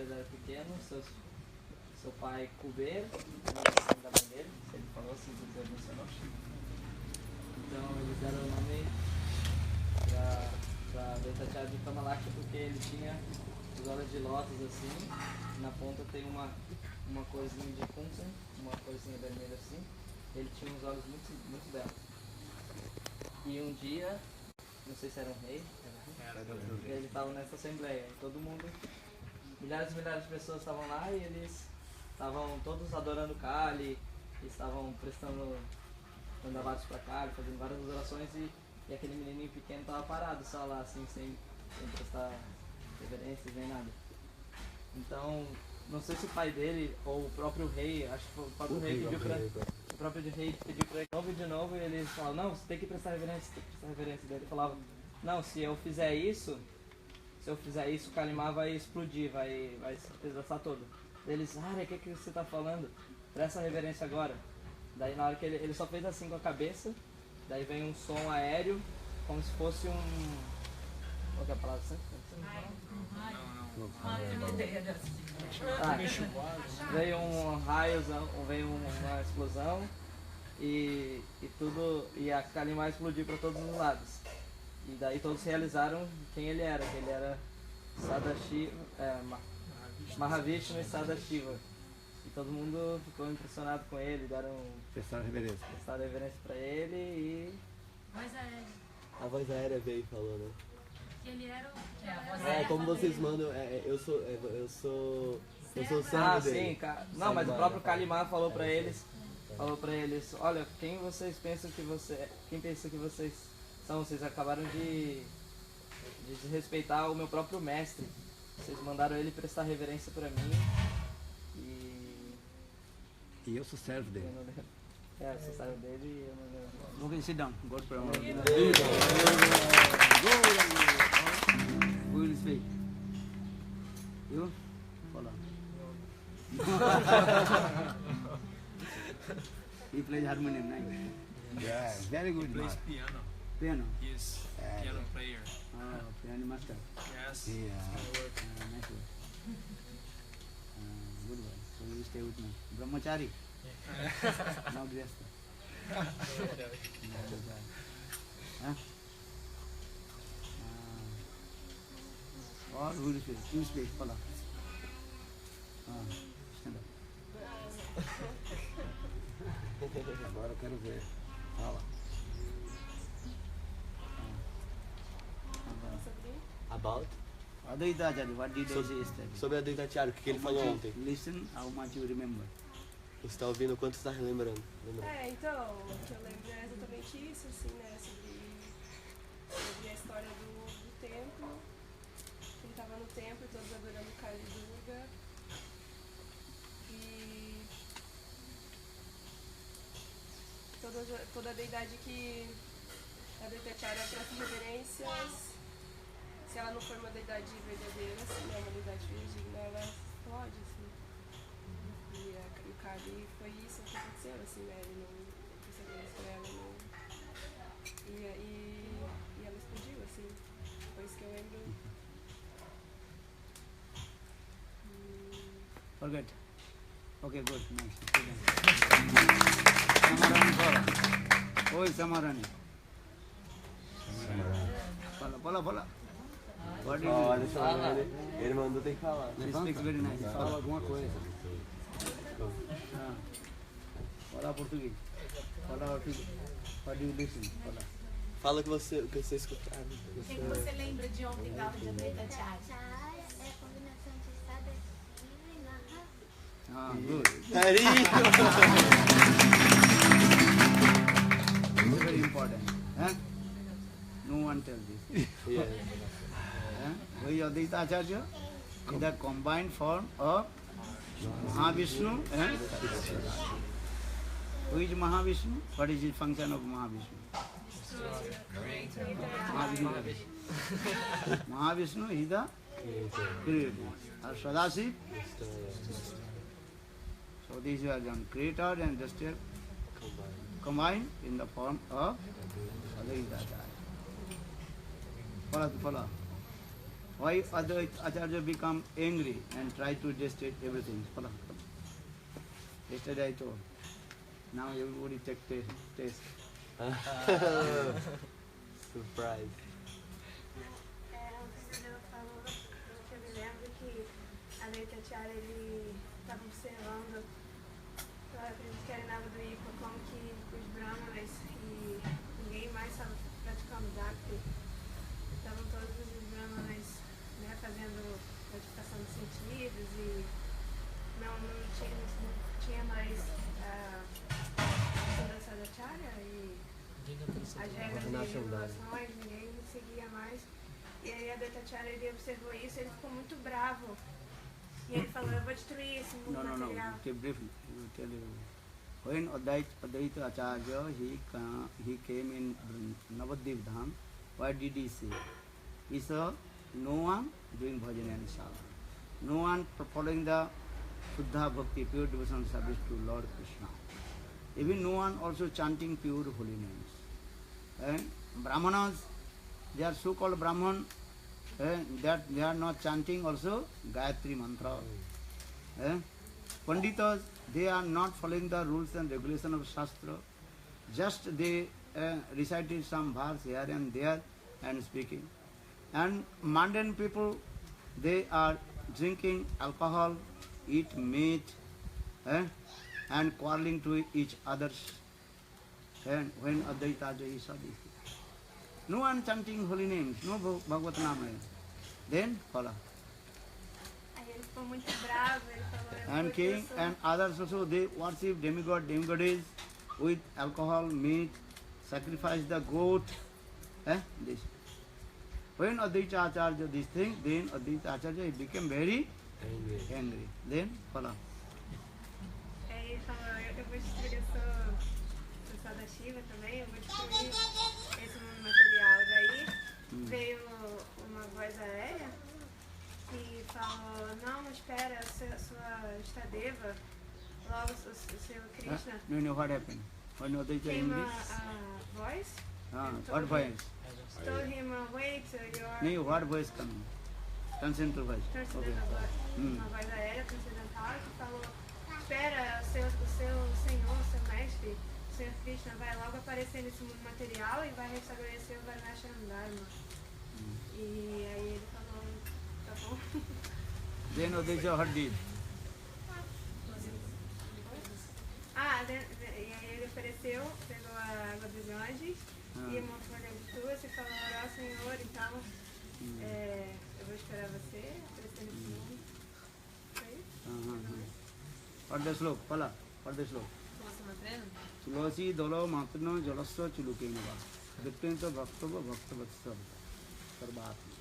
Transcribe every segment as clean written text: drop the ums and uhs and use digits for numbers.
eles eram pequenos, seu pai Kuber, da mãe dele, ele falou assim, ele mencionou. Então eles deram o nome para Vettacharya de Kamalakshmi porque ele tinha os olhos de lótus assim, na ponta tem uma corzinha de kumsan, uma corzinha vermelha assim, ele tinha uns olhos muito belos. E um dia, não sei se era um rei, ele estava nessa assembleia, e todo mundo, milhares e milhares de pessoas estavam lá e eles estavam todos adorando Kali, estavam prestando mandavatos para Kali, fazendo várias orações e aquele menininho pequeno estava parado só lá assim, sem prestar reverências nem nada. Então, não sei se o pai dele ou o próprio rei, acho que o próprio rei pediu para ele de novo e ele falou, não, você tem que prestar reverência, Daí ele falava, não, se eu fizer isso, o Kalimá vai explodir, vai se desgraçar todo. Eles, o que você está falando? Presta reverência agora. Daí na hora que ele só fez assim com a cabeça, daí vem um som aéreo, como se fosse um... Qual que é a palavra? Veio um raiozão, veio uma explosão e a Kalimá explodiu para todos os lados. E daí todos realizaram quem ele era, que ele era Sadashiva, Mahavishnu e Sadashiva. E todo mundo ficou impressionado com ele, prestaram reverência para ele e... A voz aérea veio falando, né? Ele era como vocês mandam, eu sou o servo dele. Sim, não, mas o próprio Kalimá falou para eles, olha, quem pensa que vocês são? Vocês acabaram de desrespeitar o meu próprio mestre. Vocês mandaram ele prestar reverência para mim e eu sou servo dele. Você servo dele e eu não lembro. Okay, sit down. God Pranam. Who will speak? You? Follow. He plays harmonium, nice. Yeah, very good. He plays piano. Piano? Yes, piano player. Oh, piano master. Yes. Yeah. Nice work. Good one. So you stay with me. Brahmachari. Now Grihastha. Huh? Or who will speak? You speak, follow. Stand up. Agora eu quero ver. Fala. About? Advaita Acharya, what did I say yesterday? Sobre a Advaita, o que ele falou ontem. Listen, how much you remember. Você está ouvindo o quanto você está relembrando? Então, o que eu lembro é exatamente isso, assim, né, sobre a história do templo. Ele estava no templo, todos adorando Kali Durga. E toda a deidade que a Advaita presta reverências, se ela não for uma deidade verdadeira, se não é uma deidade fidedigna, ela explode, assim. E o Kali foi isso que aconteceu, assim, né? Ele não percebeu isso, ela não... E ela explodiu, assim. Foi isso que eu lembro. Forget. Okay, good, nice. Samarani, follow. Oi, Samarani. Fala. What do you do? Olha só, ele mandou, tem que falar. He speaks very nice. Fala alguma coisa. Fala português. Fala português. What do you listen? Fala. Fala o que você escutava. O que você lembra de ontem da aula de Advaita Acharya? É a combinação de Sadashiva e Maha. Good. Very important. Huh? No one tells this. Yeah. Who is Advaita Acharya? In the combined form of Mahavishnu and who is Mahavishnu? What is the function of Mahavishnu? Mahavishnu is the creator. Or Sadashiv. So these are done creator and destroyer combined in the form of Advaita Acharya. Follow. Why Advaita Acharya become angry and try to destroy everything? Yesterday I told. Now everybody take taste. Surprise. O falou que eu me lembro que a Advaita Acharya ele estava observando, eu acredito que era na água do Ipa, como que os brahmanas e ninguém mais estava praticando bhakti. Estavam todos os brahmanas, né, fazendo modificação dos sentidos e não tinha mais toda essa Acharya e as regras de relações, ninguém seguia mais. E aí a Advaita Acharya ele observou isso e ele ficou muito bravo. E ele falou, eu vou destruir esse mundo material. No. Briefly, I will tell you. When Advaita Acharya he came in Navadvip Dham, what did he say? He saw no one doing bhajan and seva, no one following the Shuddha Bhakti, pure devotional service to Lord Krishna. Even no one also chanting pure holy names. And Brahmanas, they are so-called Brahman, that they are not chanting also Gayatri mantra. Panditas, they are not following the rules and regulations of Shastra. Just they recited some verse here and there and speaking. And mundane people, they are drinking alcohol, eat meat, and quarreling to each other. And when Advaita Acharya saw this, no one chanting holy names, no Bhagavad Nama. Then follow. Aí ele ficou muito bravo, ele falou, And king and others also, they worship demigoddess with alcohol, meat, sacrifice the goat. This. When Advaita Acharya this thing, then Advaita Acharya became very angry. Then follow. Aí ele falou, eu vou destruir o Sada Shiva também, eu vou destruir esse mundo material. Daí veio uma voz aérea que falou, não, espera, sua Istadeva, logo o seu Krishna. No, what happened? When Advaita Came English? a voice. What voice? Told him, wait, No, what voice coming? Transcendental voice. Transcendental voice. Uma voz aérea transcendental que falou, espera, o seu Senhor, seu Mestre, o Senhor Krishna vai logo aparecer nesse mundo material e vai restabelecer o Varnashram Dharma. E aí ele falou, tá bom. Then Advaita what did? E aí ele ofereceu, pegou a água dos anjos e uma folha de tuça e falou, ó Senhor, então eu vou esperar você aparecer nesse mundo. Foi isso? What the sloka? Pala. What the sloka? Tulasi dolo matno jalasya chulukenava. Dittenta bhaktava bhaktavatsava. Sarvatma.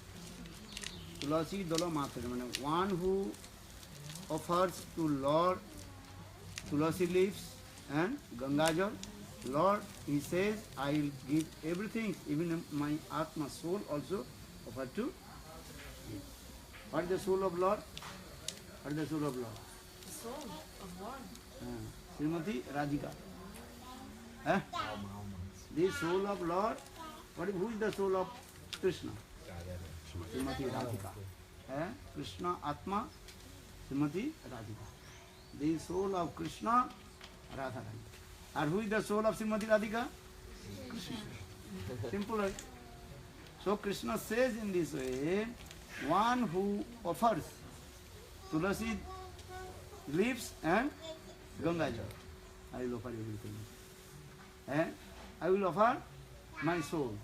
Tulasi dolo matno. One who offers to Lord Tulasi leaves and Gangajal, Lord, he says, I will give everything, even my Atma soul also offer to you. What is the soul of Lord? What is the soul of Lord? Soul of Lord? Srimati Radhika. The soul of Lord, who is the soul of Krishna? Srimati Radhika. Krishna Atma, Srimati Radhika. The soul of Krishna, Radharani. And who is the soul of Srimati Radhika? Krishna. Simple, right? So Krishna says in this way, one who offers Tulasi leaves and Ganga Jal, I will offer everything. And I will offer my soul.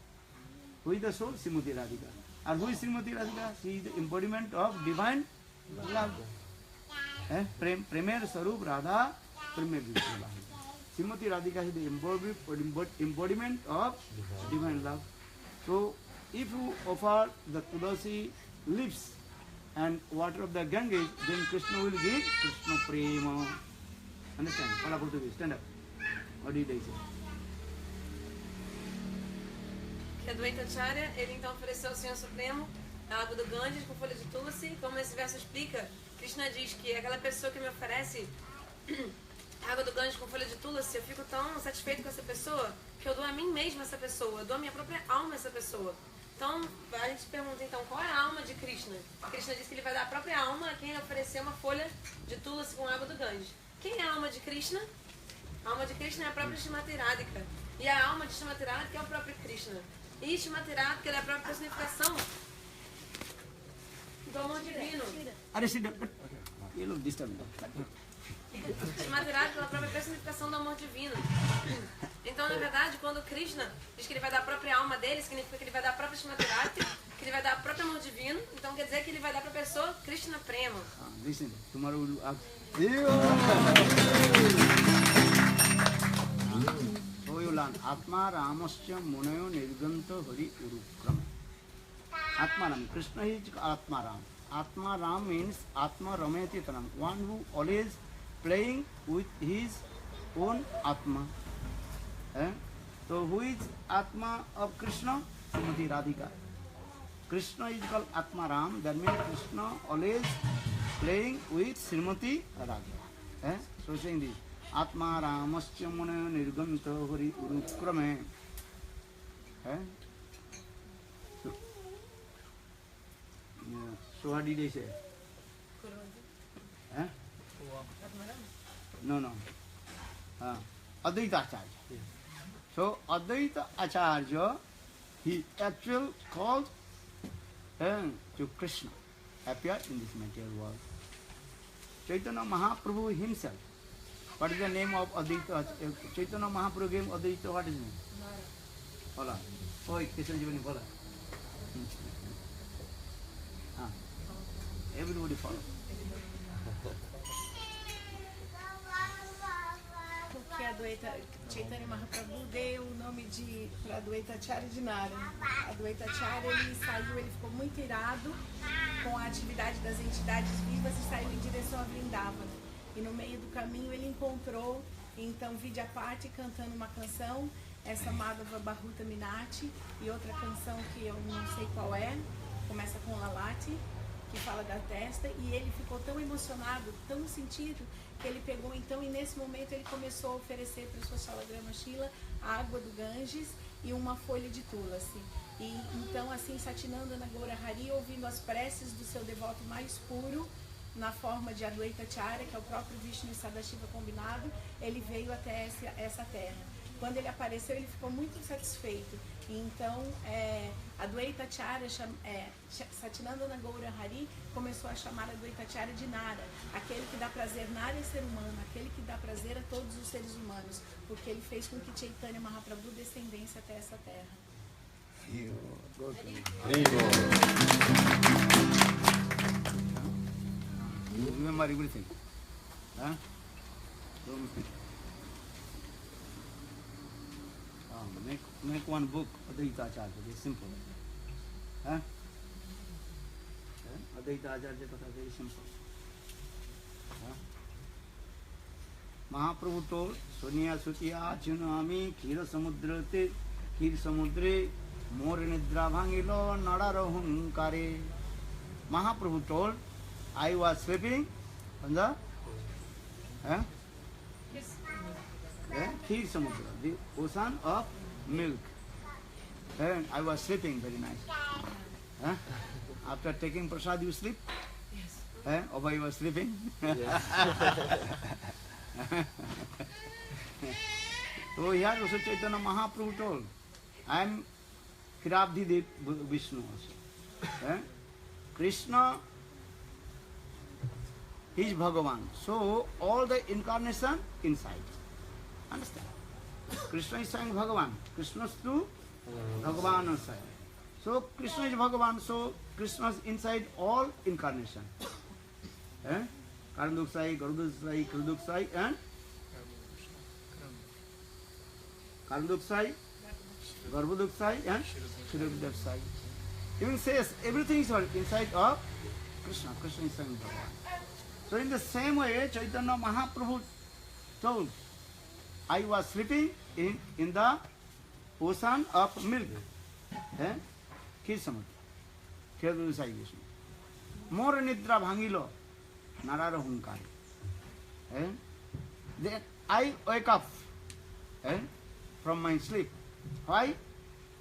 Who is the soul? Srimati Radhika. And who is Srimati Radhika? She is the embodiment of divine love. Premier Sarup Radha, Premier Vishnu. Srimati Radhika is the embodiment of divine love. So, if you offer the Tulasi leaves and water of the Ganges, then Krishna will give Krishna Prema. Understand? Pala Portuguese, stand up. What did I say? Que Advaita Acharya, ele então ofereceu ao Senhor Supremo a água do Ganges com folha de Tulasi. Como esse verso explica, Krishna diz que aquela pessoa que me oferece a água do Ganges com folha de Tulasi, eu fico tão satisfeito com essa pessoa que eu dou a mim mesma essa pessoa, eu dou a minha própria alma a essa pessoa. Então, a gente pergunta então, qual é a alma de Krishna? Krishna diz que ele vai dar a própria alma a quem oferecer uma folha de tulasi com água do Ganges. Quem é a alma de Krishna? A alma de Krishna é a própria Shrimati Radhika. E a alma de Shrimati Radhika é o próprio Krishna. E Shrimati Radhika é a própria personificação do amor divino. You look disturbed. Shrimati Radhika é a própria personificação do amor divino. Então, na verdade, quando Krishna diz que ele vai dar a própria alma dele, significa que ele vai dar a própria Shrimati Radhika, que ele vai dar o próprio amor divino. Então, quer dizer que ele vai dar para a pessoa Krishna Prema. Listen, tomorrow we will ask. So you learn Atma Ramasya Munayo Nirganta Hari Urukrama. Atma Ram. Krishna is Atma Ram. Atma Ram means Atma Rameti Tanam. One who always playing with his own Atma. So who is Atma of Krishna? Srimati Radhika. Krishna is called Atma Ram. That means Krishna always playing with Srimati Radhika. So saying this. Atma Ramasya Munayo Nirganta Hari Urukrame. So what did they say? No. Advaita Acharya. So Advaita Acharya, he actually called to Krishna appear in this material world. Chaitanya Mahaprabhu himself. What is the name of Advaita? Chaitanya Mahaprabhu gave Advaita, what is his name? Hola. Oi, Krishna Jivani, hola. Everybody follow. Porque a Advaita Chaitanya Mahaprabhu deu o nome de para Advaita Acharya de Nara. Advaita Acharya, ele saiu, ele ficou muito irado com a atividade das entidades vivas e saiu em direção a Vrindavana. E no meio do caminho ele encontrou, então, Vidyapati cantando uma canção, essa Madhava Bharuta Minati, e outra canção que eu não sei qual é, começa com Lalati, que fala da testa, e ele ficou tão emocionado, tão sentido, que ele pegou então, e nesse momento ele começou a oferecer para sua Salagrama Shila a água do Ganges e uma folha de tulasi. E então assim, Satinandana Gaura Hari, ouvindo as preces do seu devoto mais puro, na forma de Advaita Acharya, que é o próprio Vishnu e Sadashiva combinado, ele veio até essa terra. Quando ele apareceu, ele ficou muito satisfeito. E então, Advaita Acharya, Satinandana Gaura Hari, começou a chamar Advaita Acharya de Nara, aquele que dá prazer, Nara é ser humano, aquele que dá prazer a todos os seres humanos, porque ele fez com que Chaitanya Mahaprabhu descendesse até essa terra. Remember everything. Make one book, Advaita Acharya, very simple. Advaita Acharya, very simple. Mahaprabhu told, Sonia Sutiya Chunami Khira Samudre More Nidra Bhangilo Nadarahun Kare. Mahaprabhu told, I was sleeping on the Khir Samudra, the ocean of milk. And I was sleeping very nice. After taking prasad, you sleep? Yes. Or you were sleeping? Yes. So here also Chaitanya Mahaprabhu told, I am Kirabdi Vishnu also. Krishna is Bhagavan. So all the incarnation inside. Understand? Krishna is saying Bhagavan. Krishna's to Bhagavan is saying. So Krishna is Bhagavan. So Krishna's inside all incarnation. Karanduksai, Garuduksai, Kruduksai and Karanduksai, Garbuduksai and Shriduksai. Even says everything is inside of Krishna. Krishna is saying Bhagavan. So in the same way, Chaitanya Mahaprabhu told, I was sleeping in the ocean of milk. Khir Samudra. Khir Sai Vishnu. More Nidra Bhangilo. Narara Hunkari. Then I wake up from my sleep. Why?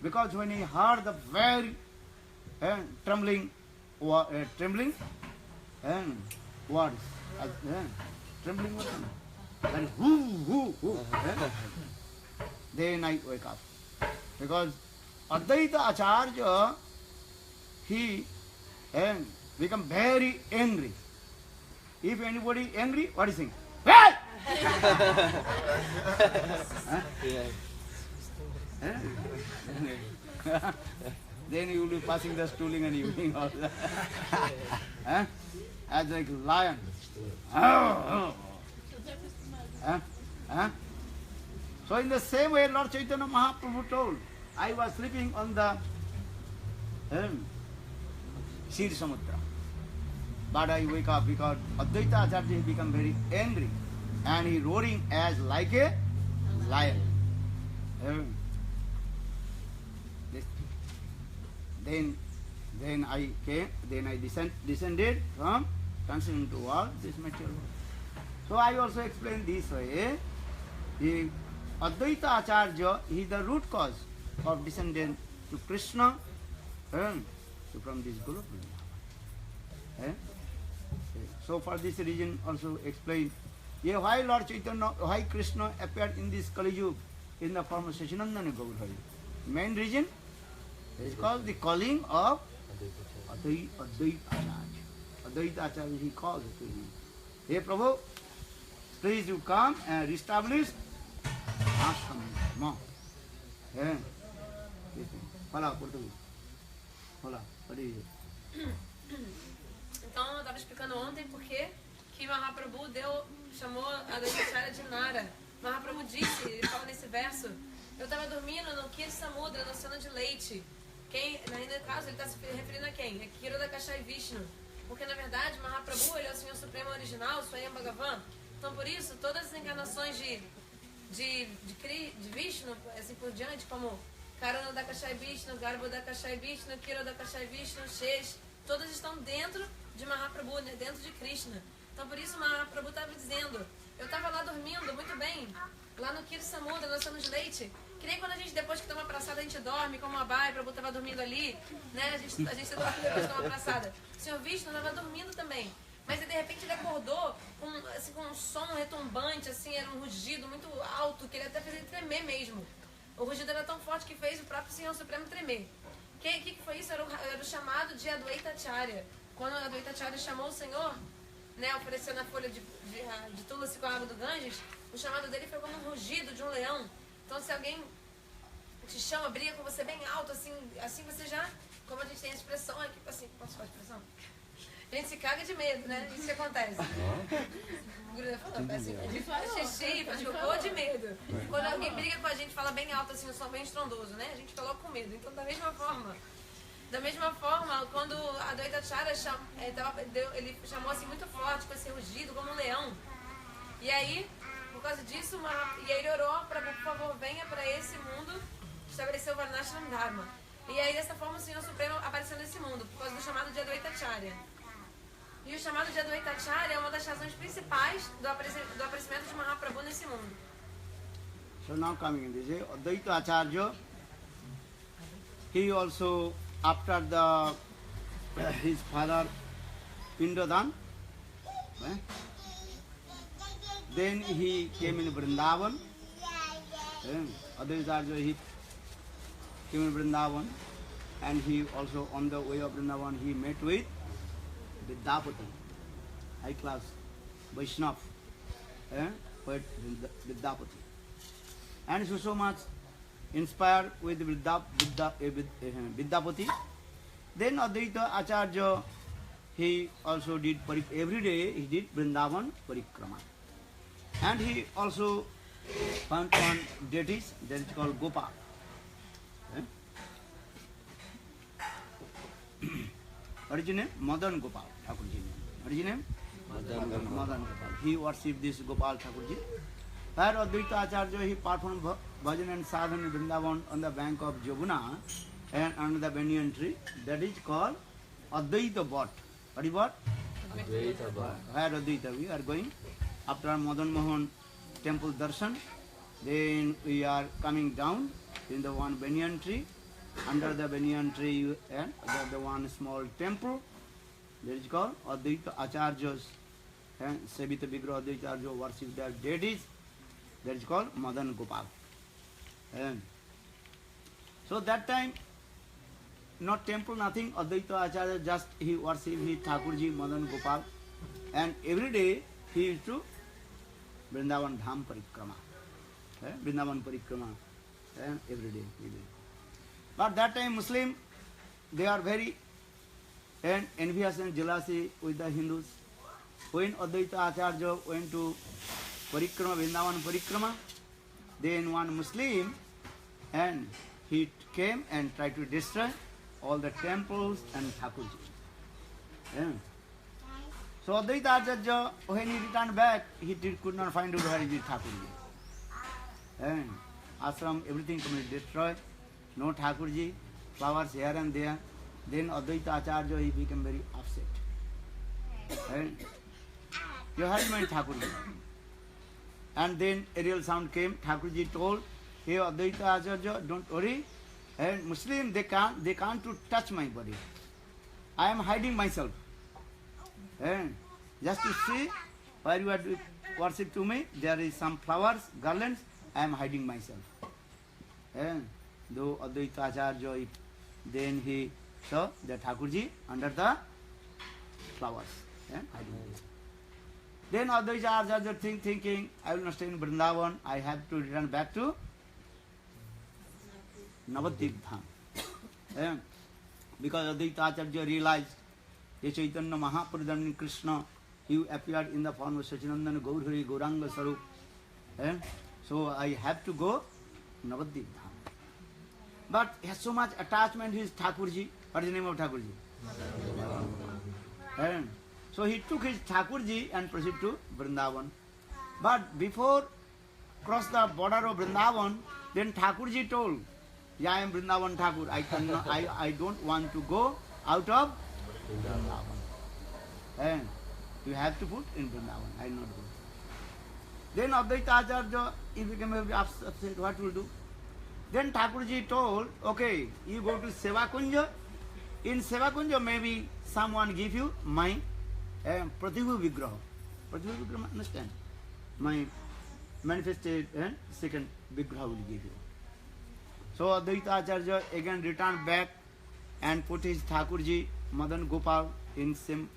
Because when he heard the very trembling words. Trembling words. Then whoo. Then I wake up. Because Advaita Acharya, he become very angry. If anybody angry, what is he saying? Hey! Then you will be passing the stooling and evening also. As like lion. So in the same way Lord Chaitanya Mahaprabhu told, I was sleeping on the Shir Samudra. But I wake up because Advaita Acharya become very angry and he roaring as like a lion. Then I came, then I descended from considering to all this material world. So I also explain this way. The Advaita Acharya is the root cause of descending to Krishna from this Guru Vrindavan. So for this reason also explain why Lord Chaitanya, why Krishna appeared in this Kali Yuga in the form of Sachinandana Gaurhari. Main reason is called the calling of Advaita Acharya. Advaita Acharya, he calls to him. Hey Prabhu, please you come and establish ashram. No. Fala, Português. Fala, what is it? Então, eu estava explicando ontem porque que Mahaprabhu chamou a Advaita Acharya de Nara. Mahaprabhu disse, ele fala nesse verso, eu estava dormindo no Kir Samudra, no oceano de leite. No caso, ele está se referindo a quem? É Kshirodakashayi Vishnu. Porque, na verdade, Mahaprabhu, ele é o Senhor Supremo original, Swayam Bhagavan. Então, por isso, todas as encarnações de Vishnu, assim por diante, como Karanodakashayi Vishnu, Garbhodakashayi Vishnu, Kshirodakashayi Vishnu, Shesh, todas estão dentro de Mahaprabhu, né? Dentro de Krishna. Então, por isso, Mahaprabhu estava dizendo, eu estava lá dormindo, muito bem, lá no Kir Samudra, no oceano de leite, que nem quando a gente, depois que toma uma praçada, a gente dorme, como a Bai, Prabhu estava dormindo ali, né? A gente dorme depois de tomar uma praçada. O Senhor Vishnu estava dormindo também. Mas, de repente, ele acordou com um som retumbante, assim, era um rugido muito alto, que ele até fez ele tremer mesmo. O rugido era tão forte que fez o próprio Senhor Supremo tremer. O que foi isso? Era o chamado de Advaita Acharya. Quando a Advaita Acharya chamou o Senhor, né, oferecendo a folha de Tulasi com a água do Ganges, o chamado dele foi como um rugido de um leão. Então, se alguém te chama, briga com você bem alto, assim você já, como a gente tem a expressão aqui, assim, posso falar a expressão? A gente se caga de medo, né? Isso que acontece. O Guru falou, assim, xixi, ficou de medo. Quando alguém briga com a gente, fala bem alto, assim, um som bem estrondoso, né? A gente fica logo com medo. Então, da mesma forma, quando a Advaita Acharya ele chamou assim muito forte, com esse rugido, como um leão. E aí, por causa disso, e aí ele orou para, por favor, venha para esse mundo, estabeleceu o Varnashram Dharma. E aí, dessa forma, o Senhor Supremo apareceu nesse mundo, por causa do chamado de Advaita Acharya. E o chamado de Advaita Acharya é uma das razões principais do aparecimento de Mahaprabhu nesse mundo. So now coming in this, Advaita Acharya, he also, after his father Pindadan, then he came in Vrindavan. Advaita Acharya, he came in Vrindavan, and he also on the way of Vrindavan he met with Vidyapati, high class Vaishnav, poet Vidyapati, and so much inspired with Vidyapati. Then Advaita Acharya, he also did every day he did Vrindavan Parikrama, and he also found one deities that is called Gopal. What is his name? Madan Gopal Thakurji name. What is his name? Madan Gopal. He worshipped this Gopal Thakurji. Where Advaita Acharya, he performed bhajan and sadhana in Vrindavan on the bank of Jamuna and under the banyan tree. That is called Advaita Bhat. What is what? Advaita Bhat. Where Advaita? We are going after Madan Mohan temple darshan. Then we are coming down in the one banyan tree. under the banyan tree, and the one small temple, that is called Advaita Acharyas, and Sevita Vigraha Advaita Acharya worship their deities, that is called Madan Gopal. And so that time, not temple, nothing, Advaita Acharya, just he worship his Thakurji, Madan Gopal, and every day he used to Vrindavan Dham Parikrama. Vrindavan Parikrama, every day he did. But that time Muslim, they are very envious and jealousy with the Hindus. When Advaita Acharya went to Parikrama, Vrindavan Parikrama, then one Muslim, and he came and tried to destroy all the temples and Thakurji. So Advaita Acharya, when he returned back, he could not find out where is the Thakurji. And ashram, everything completely destroyed. No Thakurji, flowers here and there. Then Advaita Acharya, he became very upset. And you had my Thakurji. And then a real sound came. Thakurji told, hey Advaita Acharya, don't worry. And Muslim, they can't to touch my body. I am hiding myself. And just to see where you are doing worship to me, there is some flowers, garlands, I am hiding myself. And though Advaita Acharya, then he saw the Thakurji under the flowers. Then Advaita Acharya thinking, I will not stay in Vrindavan, I have to return back to Navadvip Dham. Because Advaita Acharya realized the Chaitanya Mahaprabhu Krishna, he appeared in the form of Sachinandana Gaurhari Gauranga Sarup. So I have to go Navadvip Dham. But he has so much attachment to his Thakurji. What is the name of Thakurji? So he took his Thakurji and proceeded to Vrindavan. But before cross the border of Vrindavan, then Thakurji told, yeah, I am Vrindavan Thakur. I don't want to go out of Vrindavan. And you have to put in Vrindavan. I will not go. Then Advaita Acharya, he became very upset. What will do? Then Thakurji told, okay, you go to Sevakunja. In Sevakunja, maybe someone give you my Pratibhu Vigraha. Pratibhu Vigraha, understand? My manifested second Vigraha will give you. So Advaita Acharya again returned back and put his Thakurji, Madan Gopal, in same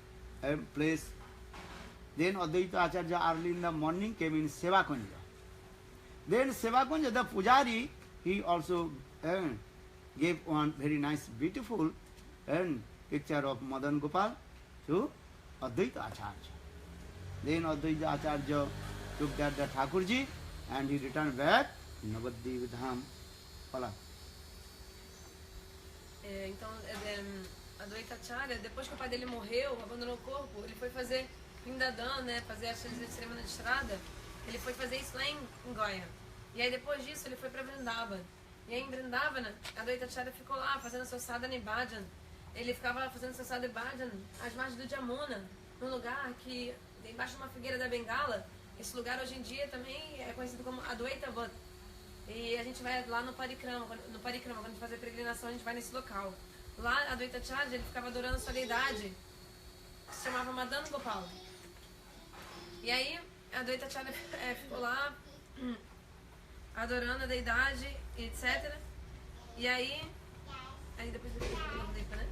place. Then Advaita Acharya early in the morning came in Sevakunja. Then Sevakunja, the Pujari, he also gave one very nice, beautiful picture of Madan Gopal to Advaita Acharya. Then Advaita Acharya took that the Thakurji and he returned back Navadvip Dham. Fala. Então, Advaita Acharya, depois que o pai dele morreu, abandonou o corpo, ele foi fazer Vrindavan, né, fazer a cerimônia de estrada. Ele foi fazer isso lá em Goia. E aí depois disso ele foi para Vrindavan. E aí em Vrindavan, Advaita Acharya ficou lá fazendo seu sadhana e bhajan. Ele ficava fazendo seu sadhana e bhajan às margens do Jamuna, num lugar que, embaixo de uma figueira da Bengala. Esse lugar hoje em dia também é conhecido como Advaita Vat. E a gente vai lá no Parikrama, quando a gente faz a peregrinação, a gente vai nesse local. Lá, Advaita Acharya, ele ficava adorando sua deidade, que se chamava Madan Gopal. E aí, Advaita Acharya ficou lá, adorando a deidade, etc. E aí depois eu né?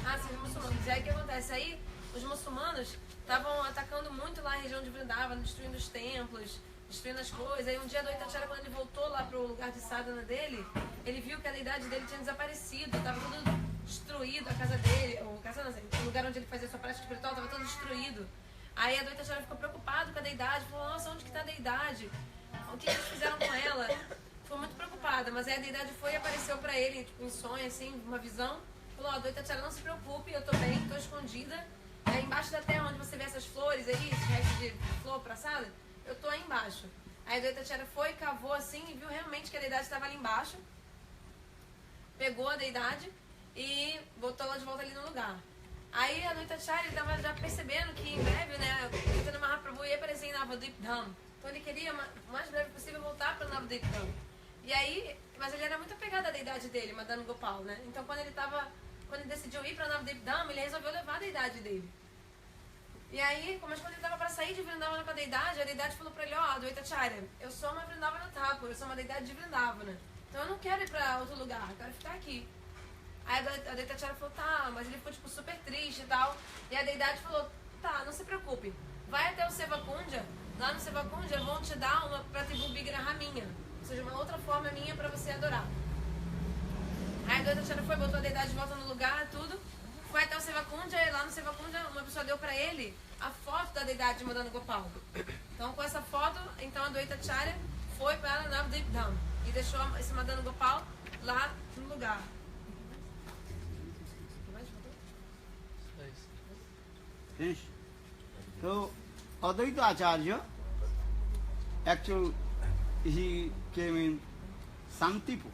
Ah, sim, os muçulmanos. E aí o que acontece? Aí, os muçulmanos estavam atacando muito lá a região de Vrindavan, destruindo os templos, destruindo as coisas. Aí um dia Advaita Acharya, quando ele voltou lá pro lugar de sadhana dele, ele viu que a deidade dele tinha desaparecido, estava tudo destruído, a casa dele, o lugar onde ele fazia sua prática espiritual estava todo destruído. Aí Advaita Acharya ficou preocupado com a deidade, falou, nossa, onde que está a deidade? O que eles fizeram com ela? Ficou muito preocupada, mas aí a deidade foi e apareceu para ele, tipo, em sonho, assim, uma visão. Falou, Advaita Acharya, não se preocupe, eu estou bem, estou escondida. Aí embaixo da terra onde você vê essas flores aí, esse resto de flor praçada, eu estou aí embaixo. Aí Advaita Acharya foi, cavou assim e viu realmente que a deidade estava ali embaixo. Pegou a deidade e botou ela de volta ali no lugar. Aí a Advaita Acharya estava já percebendo que em breve, né, o Chaitanya Mahaprabhu ia aparecer em Navadvip Dham. Então ele queria, o mais breve possível, voltar para Navadvip Dham. E aí, mas ele era muito apegado à deidade dele, Madana Gopal, né? Então quando ele decidiu ir para Navadvip Dham, ele resolveu levar a deidade dele. E aí, mas quando ele estava para sair de Vrindavana com a deidade falou para ele, ó, Advaita Acharya, eu sou uma Vrindavana Thakur, eu sou uma deidade de Vrindavana. Então eu não quero ir para outro lugar, eu quero ficar aqui. Aí a Advaita Acharya falou, tá, mas ele ficou tipo super triste e tal. E a deidade falou, tá, não se preocupe, vai até o Sevakundja, lá no Sevakundja vão te dar uma Pratibhu Vigraha minha, ou seja, uma outra forma minha para você adorar. Aí a Advaita Acharya foi, botou a deidade de volta no lugar, tudo. Foi até o Sevakundja e lá no Sevakundja uma pessoa deu pra ele a foto da deidade de Madana Gopal. Então com essa foto, então a Advaita Acharya foi para Navadvip Dham e deixou esse Madana Gopal lá no lugar. Finish. So Advaita Acharya, actually he came in Santipur,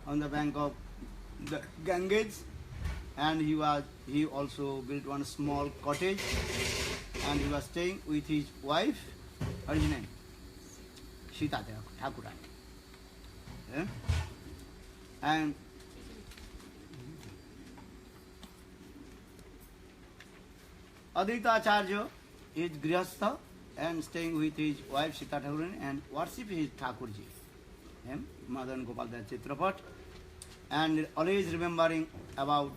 on the bank of the Ganges, and he also built one small cottage, and he was staying with his wife. What is his name? Sita Thakurani. And Advaita Acharya is Grihastha and staying with his wife Sita Thakurani and worship his Thakurji, Madan Gopal Chitrapat, and always remembering about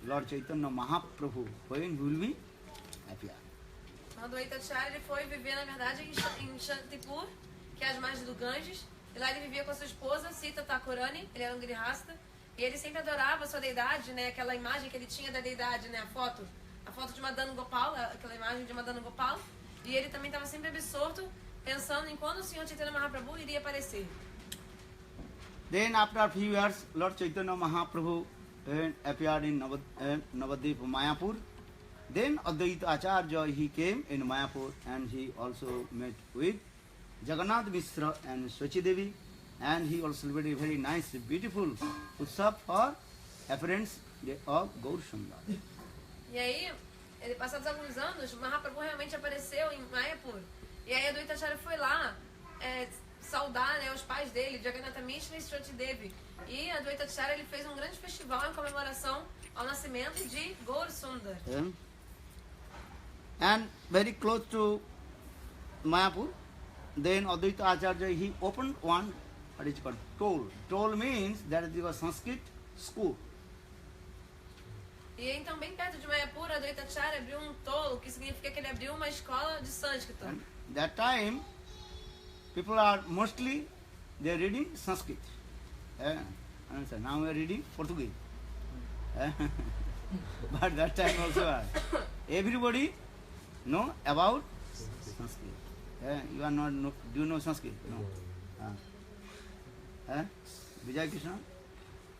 Lord Chaitanya Mahaprabhu, when he will be appear. Então, Advaita Acharya ele foi viver, na verdade, em Shantipur, que é as margens do Ganges, e lá ele vivia com a sua esposa, Sita Thakurani, ele era um grihasta, e ele sempre adorava a sua deidade, né, aquela imagem que ele tinha da deidade, né, a foto de Madana Gopal, aquela imagem de Madana Gopal, e ele também estava sempre absorto, pensando em quando o Senhor Chaitanya Mahaprabhu iria aparecer. Then after a few years, Lord Chaitanya Mahaprabhu appeared in Navadvip, Mayapur. Then Advaita Acharya, he came in Mayapur and he also met with Jagannath Mishra and Swachi Devi, and he also celebrated a very nice, beautiful Utsav for appearance of Gaur Sundar. E aí, passados alguns anos, Mahaprabhu realmente apareceu em Mayapur. E aí Advaita Acharya foi lá saudar, né, os pais dele, Jagannatha Mishra e Swachi Devi. E Advaita Acharya ele fez um grande festival em comemoração ao nascimento de Gaur Sundar. And very close to Mayapur, then Advaita Acharya, he opened one, what is called, toll. Toll means that it was Sanskrit school. E então, bem perto de Mayapur, Advaita Acharya abriu um tolo, que significa que ele abriu uma escola de sânscrito. And that time, people are mostly, they are reading Sanskrit. Now we are reading Portuguese. But that time also, everybody know about Sanskrit. You are not, do you know Sanskrit? No. Vijay Krishna,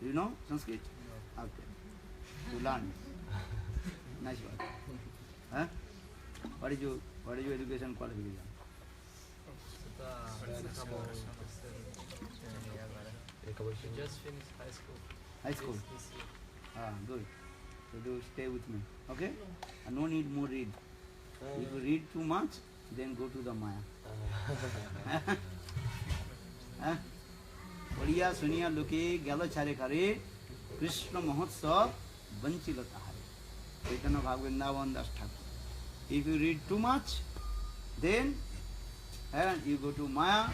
do you know Sanskrit? Okay. You learn. Nice work. What is your education qualification? Just finished high school. High school. Good. So do stay with me. Okay? And no need more read. If you read too much, then go to the Maya. बढ़िया सुनिया लुके गलो छारे करे कृष्ण महोत्सव बंचिलता है चैतन्य भाग वृंदावन दास Thakur. If you read too much, then you go to Maya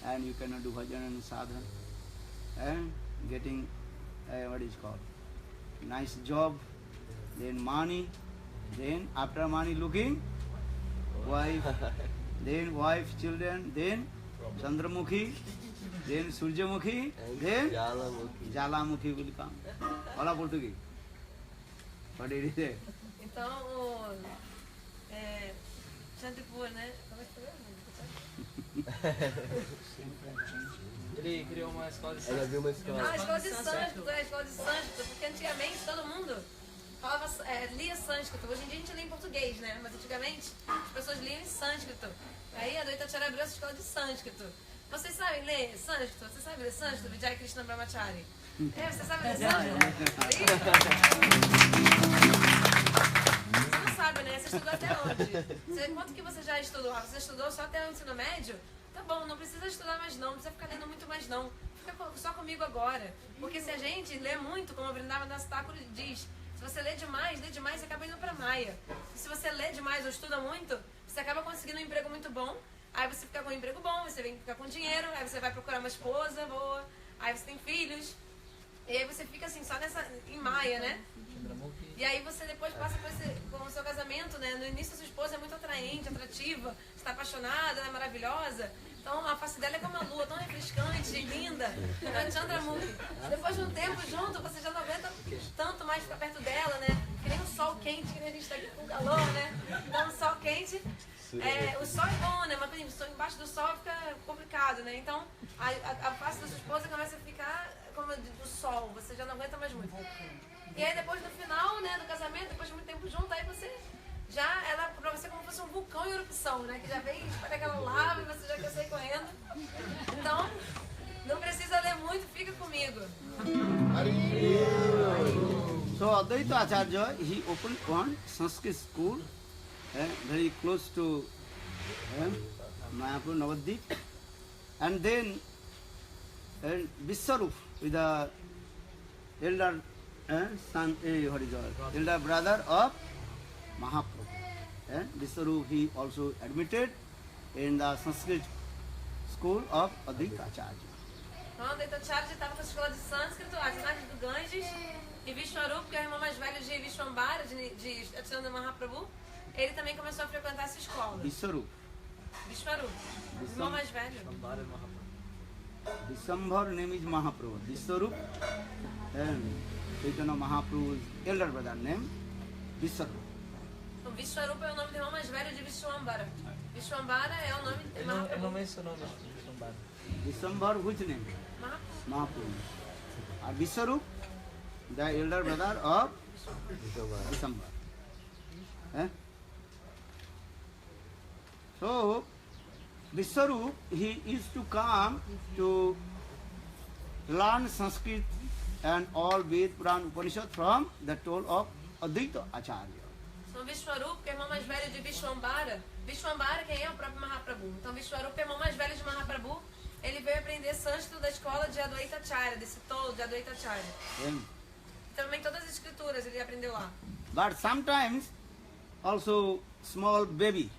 and you cannot do bhajan and sadhana and getting what is called nice job, then money, then after money looking wife, then wife, children, then Chandramukhi, then Surjamukhi, then Jalamukhi will come. Fala português. What did he say? Então, Shantipur, né? Como é que foi? Ele criou uma escola de Ela abriu uma escola. Ah, a escola de sânscrito, a escola de sânscrito, porque antigamente todo mundo falava, lia sânscrito. Hoje em dia a gente lê em português, né? Mas antigamente as pessoas liam em sânscrito. Aí a Advaita Acharya abriu essa escola de sânscrito. Vocês sabem ler sânscrito? Você sabe ler sânscrito? Vijay Krishna Brahmachari. Você sabe ler sânscrito? Você não sabe, né? Você estudou até onde? Quanto que você já estudou? Você estudou só até o ensino médio? tá bom, não precisa estudar mais não precisa ficar lendo muito mais não. Fica só comigo agora. Porque se a gente lê muito, como a Vrindavana Das Thakur diz, se você lê demais, você acaba indo pra Maya. E se você lê demais ou estuda muito, você acaba conseguindo um emprego muito bom. Aí você fica com um emprego bom, você vem ficar com dinheiro, aí você vai procurar uma esposa boa, aí você tem filhos. E aí você fica assim, só em Maya, né? E aí você depois passa com o seu casamento, né? No início a sua esposa é muito atraente, atrativa, está apaixonada, ela é maravilhosa. Então a face dela é como a lua, tão refrescante, linda. Então, Chandramukhi. Depois de um tempo junto, você já não aguenta tanto mais ficar perto dela, né? Que nem um sol quente, que nem a gente está aqui com calor, né? Então um sol quente, o sol é bom, né? Mas embaixo do sol fica complicado, né? Então a face da sua esposa começa a ficar como do sol, você já não aguenta mais muito. E aí depois no final, né, do casamento, depois de muito tempo junto, aí você ela pra você como se fosse um vulcão em erupção, né? Que já vem espalha aquela lava e você já quer sair correndo. Então, não precisa ler muito, fica comigo. So Advaita Acharya, he opened one Sanskrit school very close to Mayapur, Navadvip, and then Viswarup with the elder son, elder brother of Mahaprabhu. Viswarup he also admitted in the Sanskrit school of Advaita Acharya. Então, Advaita Acharya estava com a escola de sânscrito, as imagens do Ganges, e Vishwarup, que é o irmão mais velho de Vishwambara, de Acharya Mahaprabhu, ele também começou a frequentar essa escola. Viswarup. Vishwarup, irmão mais velho. Vishwambhar name is Mahaprabhu. Viswarup and Chaitanya Mahaprabhu's elder brother name Viswarup. Então, Vishwarup é o nome do irmão mais velho de Vishwambara. Vishwambara é o nome de Mahaprabhu. Ele não mencionou o nome de Vishwambara. Vishwambhar, which name? Mahaprabhu. And Viswarup, the elder brother of Vishwambara. So, Viswarup, he used to come to learn Sanskrit and all Ved, Puran, Upanishad from the toll of Advaita Acharya. Então, Vishwarup, que é o irmão mais velho de Vishwambara. Vishwambara, quem é o próprio Mahaprabhu. Então, Vishwarup é o irmão mais velho de Mahaprabhu. Ele veio aprender sânscrito da escola de Advaita Acharya, desse tolo de Advaita Acharya. Também todas as escrituras ele aprendeu lá. But sometimes also small baby,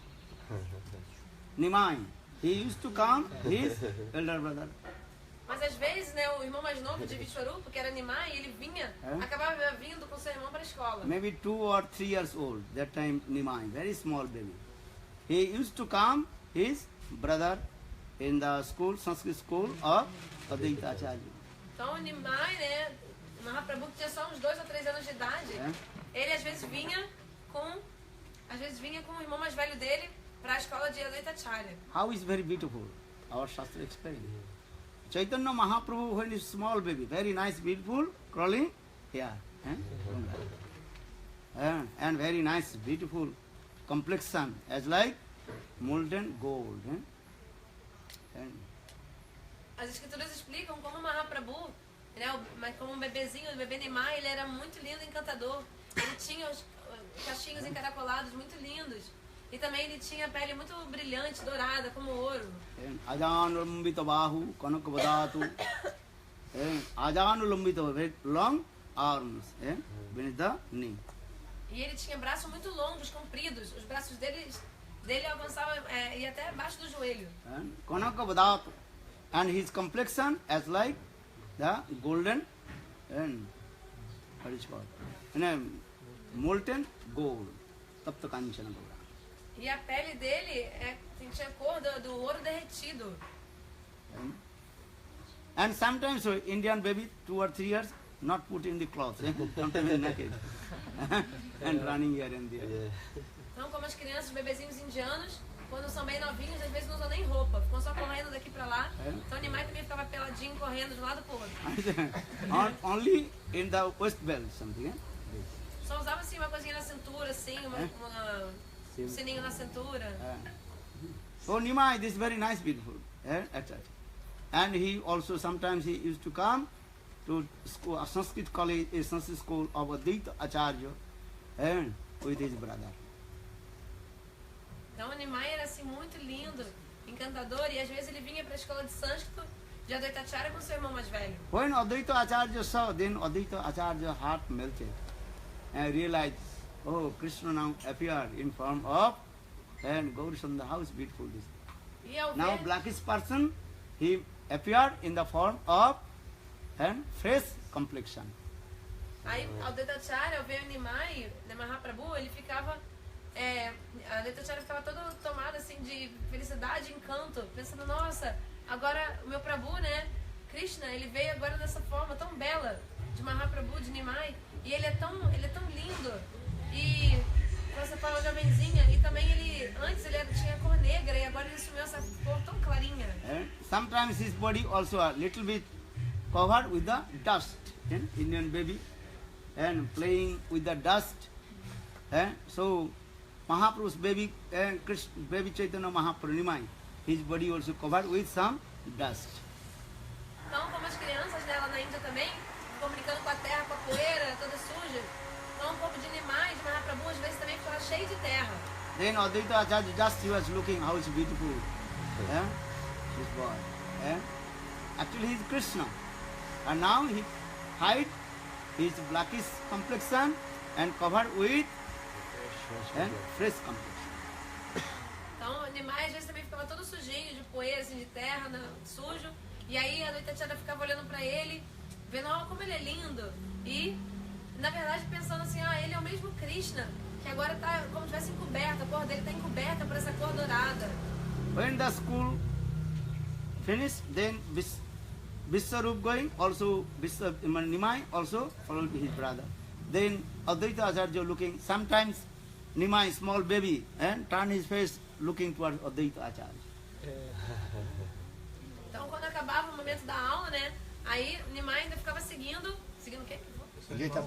Nimai, he used to come, his elder brother. Mas às vezes, né, o irmão mais novo de Vishwarupa, que era Nimai, ele vinha, acabava vindo com seu irmão para a escola. Maybe 2 or 3 years old, that time Nimai, very small baby. He used to come, his brother, in the school, Sanskrit school of Advaita Acharya. Então, o Nimai, né, Mahaprabhu, que tinha só uns 2 ou 3 anos de idade, ele às vezes vinha com o irmão mais velho dele para a escola de Advaita Acharya. How is very beautiful, our Shastra explains. Chaitanya Mahaprabhu, when is small baby, very nice, beautiful, crawling here. And very nice, beautiful complexion, as like molten gold. As escrituras explicam como Mahaprabhu, né, como um bebezinho, o bebê Nimai, ele era muito lindo e encantador. Ele tinha os cachinhos encaracolados muito lindos. E também ele tinha a pele muito brilhante, dourada, como ouro. Ajanulambita bahu, kanakavadatu. Ajanulambita, very long arms, beneath the knee. E ele tinha braços muito longos, compridos. Os braços dele alcançavam ia até abaixo do joelho. Kanakavadatu. And his complexion as like the golden and what is called? Molten gold. Tapta kanchana gold. E a pele dele tinha cor do ouro derretido. And sometimes Indian baby 2 or 3 years not put in the clothes, sometimes naked and running here and there. Então, como as crianças, bebezinhos indianos, quando são bem novinhos, às vezes não usam nem roupa, ficam só correndo daqui pra lá. Então o Nimai também ficava peladinho, correndo de um lado pro outro. Only in the waist belt something. Só usava assim uma coisinha na cintura, assim, um sininho na cintura. So Nimai, this is very nice, beautiful. And he also sometimes he used to come to school, a Sanskrit college, a Sanskrit school of Advaita Acharya, with his brother. Então o Nimai era assim muito lindo. encantador, e às vezes ele vinha para a escola de sânscrito de Advaita Acharya com seu irmão mais velho. When Advaita Acharya saw, then Advaita Acharya's heart melted and realized, oh, Krishna now appeared in form of and Gaurasunda. How is beautiful this. E ao Now ver, blackish person, he appeared in the form of and fresh complexion. aí Advaita Acharya, ao ver o Nimai, né, Mahaprabhu, ele ficava, a Advaita Acharya ficava todo tomado assim de felicidade, encanto, pensando, nossa, agora o meu Prabhu, né, Krishna, ele veio agora dessa forma tão bela, de Mahaprabhu, de Nimai, e ele é tão lindo, e você fala jovenzinha, e também ele, antes ele tinha cor negra, e agora ele assumiu essa cor tão clarinha. And sometimes his body also a little bit covered with the dust. Indian baby and playing with the dust. So Mahaprabhu's baby, baby Chaitanya Mahaprabhu Nimai, his body also covered with some dust. Então, como as crianças dela na Índia também, comunicando com a terra, com a poeira, toda suja, então um pouco de Nimai, de Mahaprabhu, às vezes também ficava cheio de terra. Then Advaita Acharya just he was looking how is beautiful. This boy. Actually he is Krishna. And now he hide his blackish complexion and covered with fresh complexion. Então, Nimai às vezes também ficava todo sujinho, de poeira, assim, de terra, sujo. E aí a Advaita Acharya ficava olhando pra ele, vendo como ele é lindo. E, na verdade, pensando assim, ele é o mesmo Krishna, que agora tá como se tivesse encoberto, a cor dele tá encoberta por essa cor dourada. When the school finished, then Vishwarup going, also Nimai also followed his brother. Then Advaita Acharya looking, sometimes Nimai, small baby, and turn his face looking towards Advaita Acharya. Então, quando acabava o momento da aula, né, aí Nimai ainda ficava seguindo o quê? Seguindo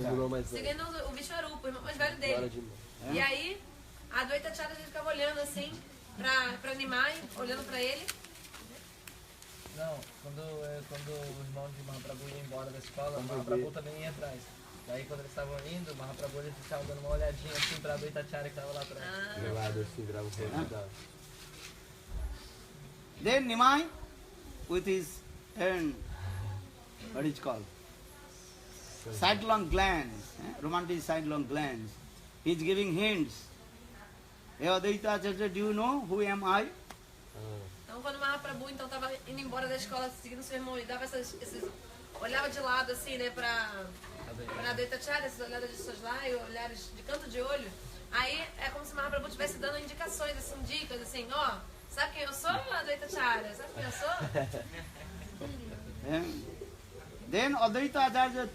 o Vishwarupa, o irmão mais velho dele. E aí, a Advaita Acharya ficava olhando assim pra Nimai, olhando pra ele. Não, quando o irmão de Mahaprabhu ia embora da escola, o Mahaprabhu também ia atrás. Daí quando eles estavam indo, o Mahaprabhu ele ficava dando uma olhadinha assim pra Advaita Acharya que estava lá atrás. Then Nimai, with his what is it called? Sidelong glance, romantic sidelong glance. He is giving hints. Hey Advaita Acharya, do you know who am I? Então, quando o Mahaprabhu então estava indo embora da escola, seguindo seu irmão, e dava olhava de lado assim, né, pra Advaita Acharya, essas olhadas de soslaio, olhares de canto de olho. Aí é como se o Mahaprabhu estivesse dando indicações, assim, dicas, assim, sabe quem eu sou, Advaita Acharya? Sabe quem eu sou? Then Advaita Acharya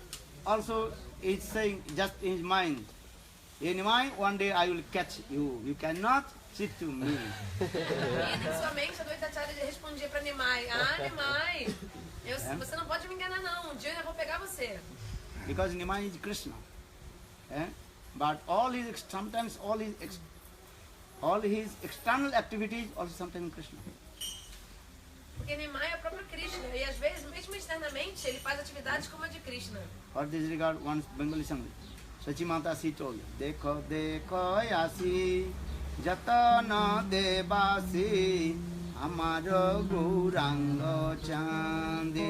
also is saying just in his mind, in mind one day I will catch you. You cannot cheat to me. E em sua mente, Advaita Acharya respondia para Nimai, Nimai, você não pode me enganar não, um dia eu vou pegar você. Because Nimai is Krishna. But sometimes all his external activities also sometimes Krishna. Porque Nimai é o próprio Krishna, e às vezes, mesmo externamente, ele faz atividades como a de Krishna. For this regard, one Bengali song, Sachi Mata si told, Dekho dekho yasi, jatana devasi, amaro gaurango chande.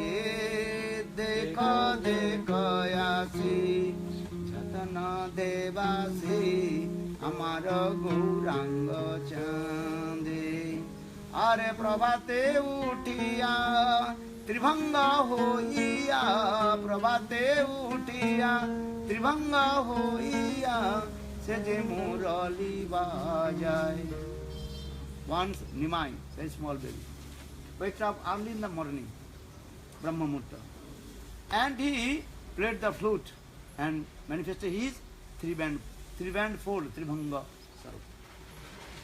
Dekho dekho yasi, jatana devasi, amaro gaurango chande. Are prabhate utiya, tribhanga hoiya, prabhate utiya, tribhanga hoiya, seje murali bajai. Once Nimai, very small baby, wakes up early in the morning, Brahma Murta, and he played the flute and manifested his three-band fold, tribhanga.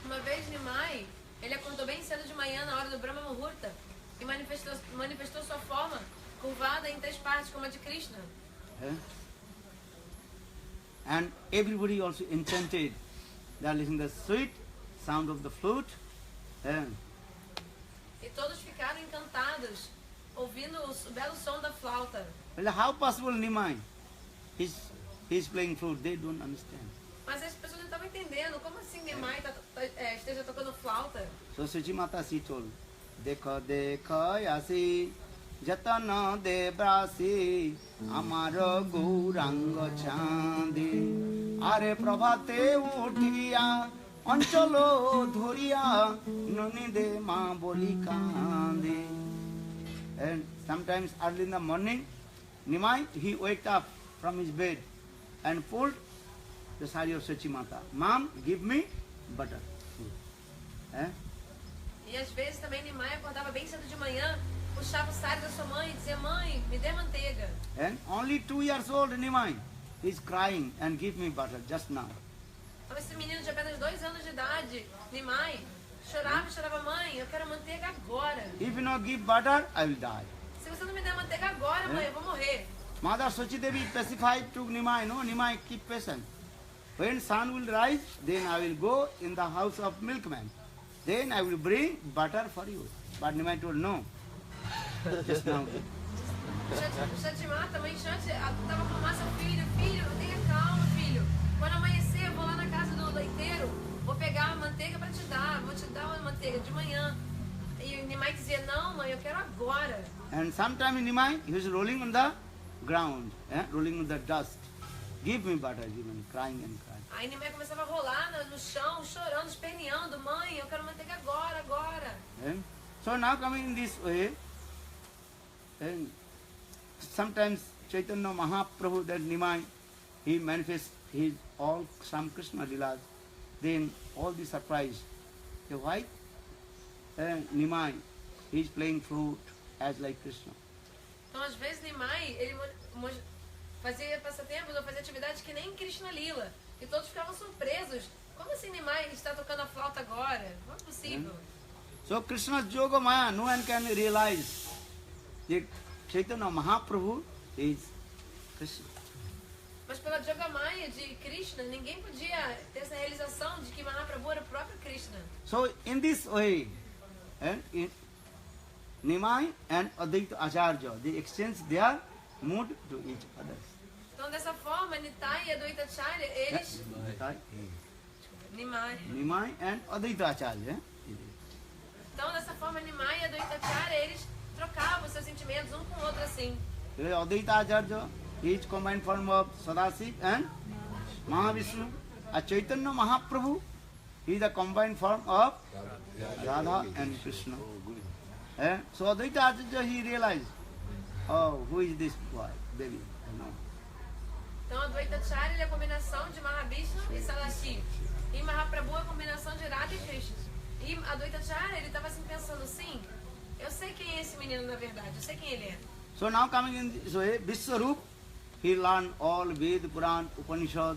Uma vez Nimai, ele acordou bem cedo de manhã na hora do Brahma Muhurta e manifestou sua forma curvada em 3 partes como a de Krishna. And everybody also enchanted. They are listening to the sweet sound of the flute. E todos ficaram encantados ouvindo o belo som da flauta. Well, how possible Nimai? He's playing flute. They don't understand. Mas as pessoas não estavam entendendo. Como assim Nimai esteja tocando flauta? So Suchi Mata she told, Dekho dekho yasi jatana debrasi amaro gauranga chandi are prabhate uthiya anchalo dhoriya nani de ma boli kandi. And sometimes early in the morning, Nimai, he waked up from his bed and pulled the sari of Suchi Mata. Mom, give me butter. E às vezes também Nimai acordava bem cedo de manhã, puxava o sari da sua mãe e dizia, mãe, me dê manteiga. And only 2 years old Nimai is crying and give me butter just now. Então esse menino de apenas 2 anos de idade, Nimai, chorava e chorava, mãe, eu quero manteiga agora. If you not give butter, I will die. Se você não me der manteiga agora, mãe, eu vou morrer. Mother Suchi Devi pacified to Nimai, no, Nimai, keep patient. When sun will rise, then I will go in the house of milkman. Then I will bring butter for you. But Nimai told no. Just now. Suchi Mata, mãe Shanti, estava com seu filho, filho, tenha calma, filho. Quando amanhecer, eu vou lá na casa do leiteiro, vou pegar a manteiga para te dar, vou te dar uma manteiga de manhã. E o Nimai dizia, não, mãe, eu quero agora. And sometime Nimai, he was rolling on the ground, rolling on the dust. Give me butter, give me, crying and crying. Aí Nimai começava a rolar no chão, chorando, esperneando, mãe, eu quero manteiga agora, agora. So now coming in this way, and sometimes Chaitanya Mahaprabhu, that Nimai, he manifests his all some Krishna Leelas. Then all the surprise. The white Nimai, he is playing flute as like Krishna. Então às vezes Nimai, ele fazia passatempos ou fazia atividades que nem Krishna Lila. E todos ficavam surpresos. Como assim Nimai está tocando a flauta agora? Não é possível. So Krishna's Yoga Maya, no one can realize that Chaitanya Mahaprabhu is Krishna. Mas pela Yoga Maya de Krishna, ninguém podia ter essa realização de que Mahaprabhu era o próprio Krishna. So in this way, Nimai and Advaita Acharya, they exchange their mood to each other. Então dessa forma, Nitai e Advaita Acharya, eles... Nimai and Advaita Acharya. Então dessa forma, Nimai e Advaita Acharya, eles trocavam seus sentimentos um com o outro assim. Advaita Acharya is combined form of Sadasiv and Mahavishnu. A Chaitanya Mahaprabhu is the combined form of Radha and Krishna. So Advaita Acharya, he realized, oh, who is this boy, baby? Então Advaita Acharya é a combinação de Mahavishnu e Sadashiv. E Mahaprabhu é a combinação de Radha e Krishna. E Advaita Acharya, ele estava assim pensando assim, eu sei quem é esse menino na verdade, eu sei quem ele é. So now coming in this way, Vishwarup, he learned all Ved, Puran, Upanishad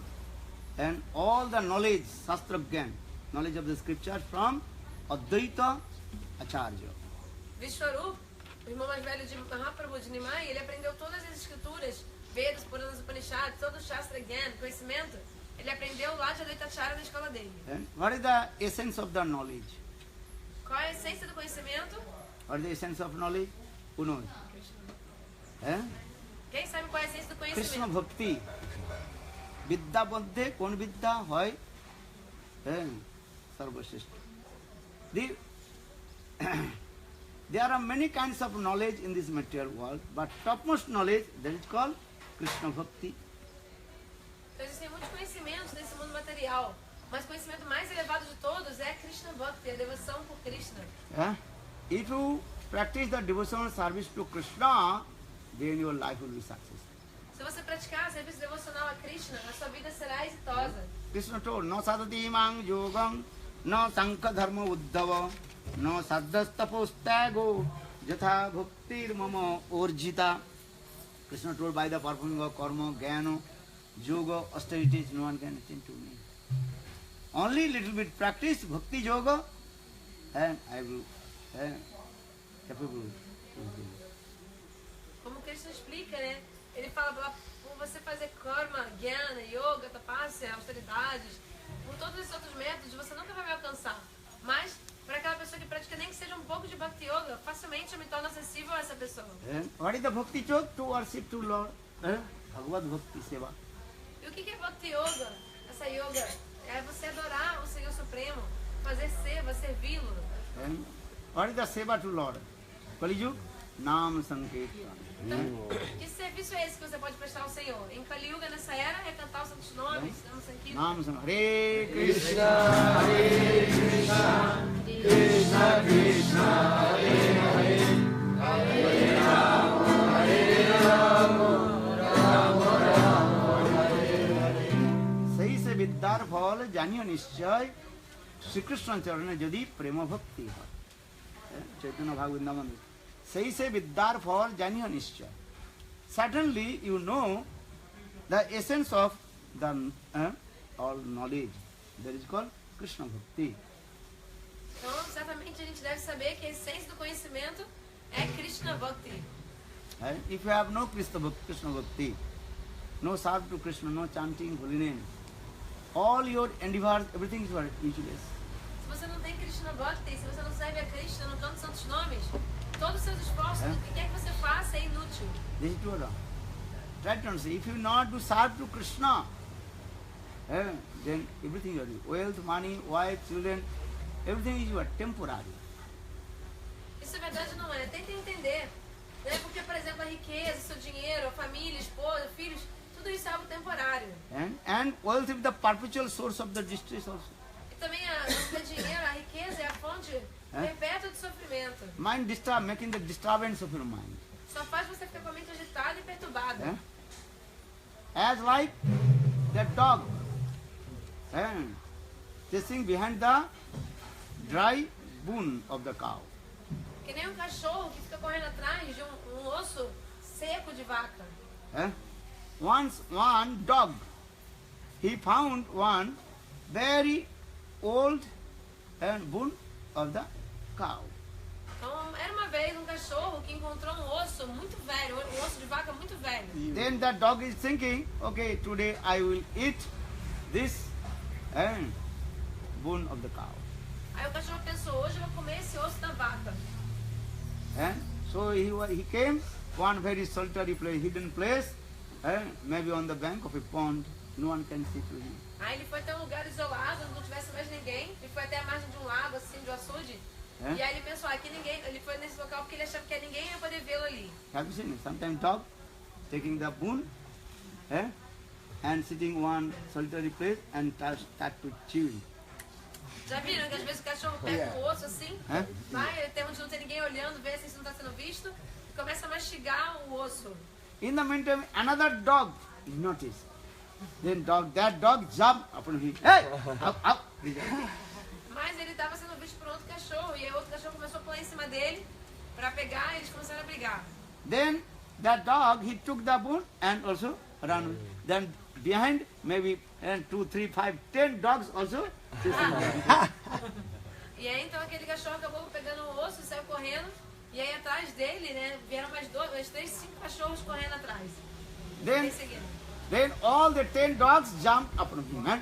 and all the knowledge, Shastra Gyan, knowledge of the scriptures from Advaita Acharya. Vishwarup, o irmão mais velho de Mahaprabhu, de Nimai, ele aprendeu todas as escrituras, Vedas, Puranas, Upanishads, todo o Shastra Gyan, conhecimento, ele aprendeu lá de Advaita Acharya na escola dele. And what is the essence of the knowledge? Qual é a essência do conhecimento? What is the essence of knowledge? Who knows? Quem sabe qual é a essência do Krishna conhecimento? Bhakti. Vidya Bante, kon Vidya hoy? Sarvashrestha. There are many kinds of knowledge in this material world, but topmost knowledge, that is called Krishna Bhakti. Então existem muitos conhecimentos nesse mundo material, mas o conhecimento mais elevado de todos é Krishna Bhakti, a devoção por Krishna. If you practice the devotional service to Krishna, then your life will be successful. Se você praticar serviço devocional a Krishna, a sua vida será exitosa. Krishna told, no sadati mang yogam, no sankha dharma uddhava, no saddhastapostago, jatha bhaktir mama orjita. Krishna told, by the performing of karma, jnana, yoga, austerities, no one can attain to me. Only little bit practice bhakti yoga, and I will capable. Como Krishna explica, né? Ele fala, por você fazer karma, jnana, yoga, tapasya, austeridades, por todos esses outros métodos, você nunca vai me alcançar. Mas, para aquela pessoa que pratica nem que seja um pouco de Bhakti Yoga, facilmente eu me torno acessível a essa pessoa. What is the Bhakti Yoga? To worship to Lord. Bhagavad Bhakti Seva. E o que é Bhakti Yoga? É Essa yoga é você adorar o Senhor Supremo, fazer seva, servi-lo. And what is the seva to Lord? Kali Yuga, Nam Sankirtan. Então, que serviço é esse que você pode prestar ao Senhor? Em Kali Yuga, nessa era, é cantar os santos nomes, Nam Sankirtan. Nam Sankirtan. Hare Krishna, Hare Krishna, Krishna Krishna, Hare Hare, Hare Rama, Hare Rama, Rama Rama, Hare Hare. सही से विद्यार फल जानियो निश्चय श्री कृष्ण चरण यदि प्रेम भक्ति है चैतन्य भागवत मंदिर सही से विद्यार फल जानियो निश्चय certainly you know the essence of the all knowledge that is called Krishna Bhakti. Então, certamente a gente deve saber que a essência do conhecimento é Krishna Bhakti. If you have no Krishna Bhakti, no serve to Krishna, no chanting holy name, all your endeavors, everything is useless. Se você não tem Krishna Bhakti, se você não serve a Krishna, não canta santos nomes, todos os seus esforços, o que quer que você faça, é inútil. This is true. Try to understand. If you not do serve to Krishna, then everything is wealth, money, wife, children, everything is temporary. Isso é verdade, não é? Tenta entender. Né? Porque, por exemplo, a riqueza, seu dinheiro, a família, esposa, filhos, tudo isso é algo temporário. And wealth is the perpetual source of the distress also. E também o dinheiro, a riqueza é a fonte perpétua de sofrimento. Mind disturb, making the disturbance of your mind. Só faz você ficar com a mente agitada e perturbada. As like that dog chasing behind the dry bone of the cow. Que nem um cachorro que fica correndo atrás de um osso seco de vaca. Once one dog, he found one very old bone of the cow. Então, era uma vez um cachorro que encontrou um osso muito velho, um osso de vaca muito velho. Then the dog is thinking, okay, today I will eat this bone of the cow. Aí o cachorro pensou, hoje eu vou comer esse osso da vaca. So he came one very solitary place, hidden place, maybe on the bank of a pond. No one can see to him. Aí ele foi até um lugar isolado, onde não tivesse mais ninguém. Ele foi até a margem de um lago, assim, de um açude. E aí ele pensou, aqui ninguém, ele foi nesse local porque ele achava que ninguém ia poder vê-lo ali. Have you seen it? Sometimes dog taking the bone and sitting one solitary place and start to chew. Já viram que às vezes o cachorro pega um osso assim, vai até onde não tem ninguém olhando, vê assim se não está sendo visto, e começa a mastigar o osso. In the meantime, another dog noticed. Then that dog jumped upon him. Hey, up. Mas ele estava sendo visto por outro cachorro, e aí outro cachorro começou a pular em cima dele para pegar, e eles começaram a brigar. Then that dog, he took the bone and also ran. Then behind, maybe 2, 3, 5, 10 dogs also. E aí então aquele cachorro acabou pegando o osso e saiu correndo. E aí atrás dele, né, vieram mais 3, 5 cachorros correndo atrás. Then all the 10 dogs jumped upon him.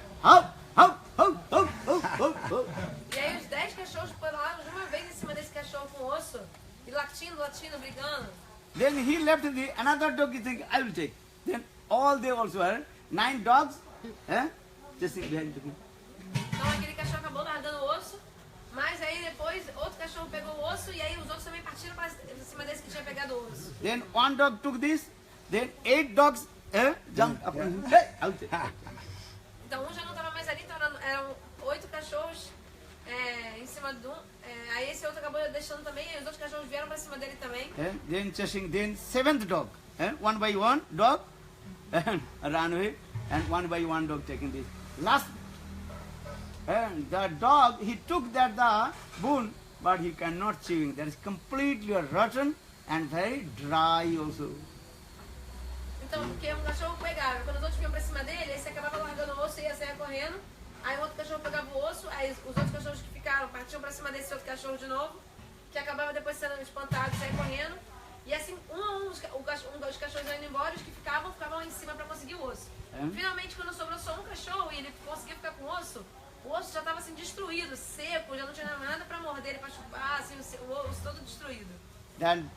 E aí os 10 cachorros pularam de uma vez em cima desse cachorro com osso. E latindo, brigando. Then he left another dog, he think, I will take. Then all they also were 9 dogs chasing behind him. Então aquele cachorro acabou largando o osso, mas aí depois outro cachorro pegou o osso e aí os outros também partiram para cima desse que tinha pegado o osso. Then one dog took this, then 8 dogs jumped upon him. Então um já não estava mais ali, então eram 8 cachorros em cima de um. Aí esse outro acabou deixando também, e os outros cachorros vieram para cima dele também. Then chasing, then 7th dog, one by one dog ran away, and one by one dog taking this. Last, the dog, he took the bone, but he cannot chewing. That is completely rotten and very dry also. Então, porque um cachorro pegava, quando os outros vinham para cima dele, aí você acabava largando o osso e ia sair correndo. Aí o outro cachorro pegava o osso, aí os outros cachorros que ficaram partiam para cima desse outro cachorro de novo, que acabava depois sendo espantado e sair correndo. E assim, um a um, os cachorros indo embora, os que ficavam em cima para conseguir o osso. Finalmente, quando sobrou só um cachorro e ele conseguiu ficar com o osso já estava assim destruído, seco, já não tinha nada para morder, para chupar, assim, o osso todo destruído.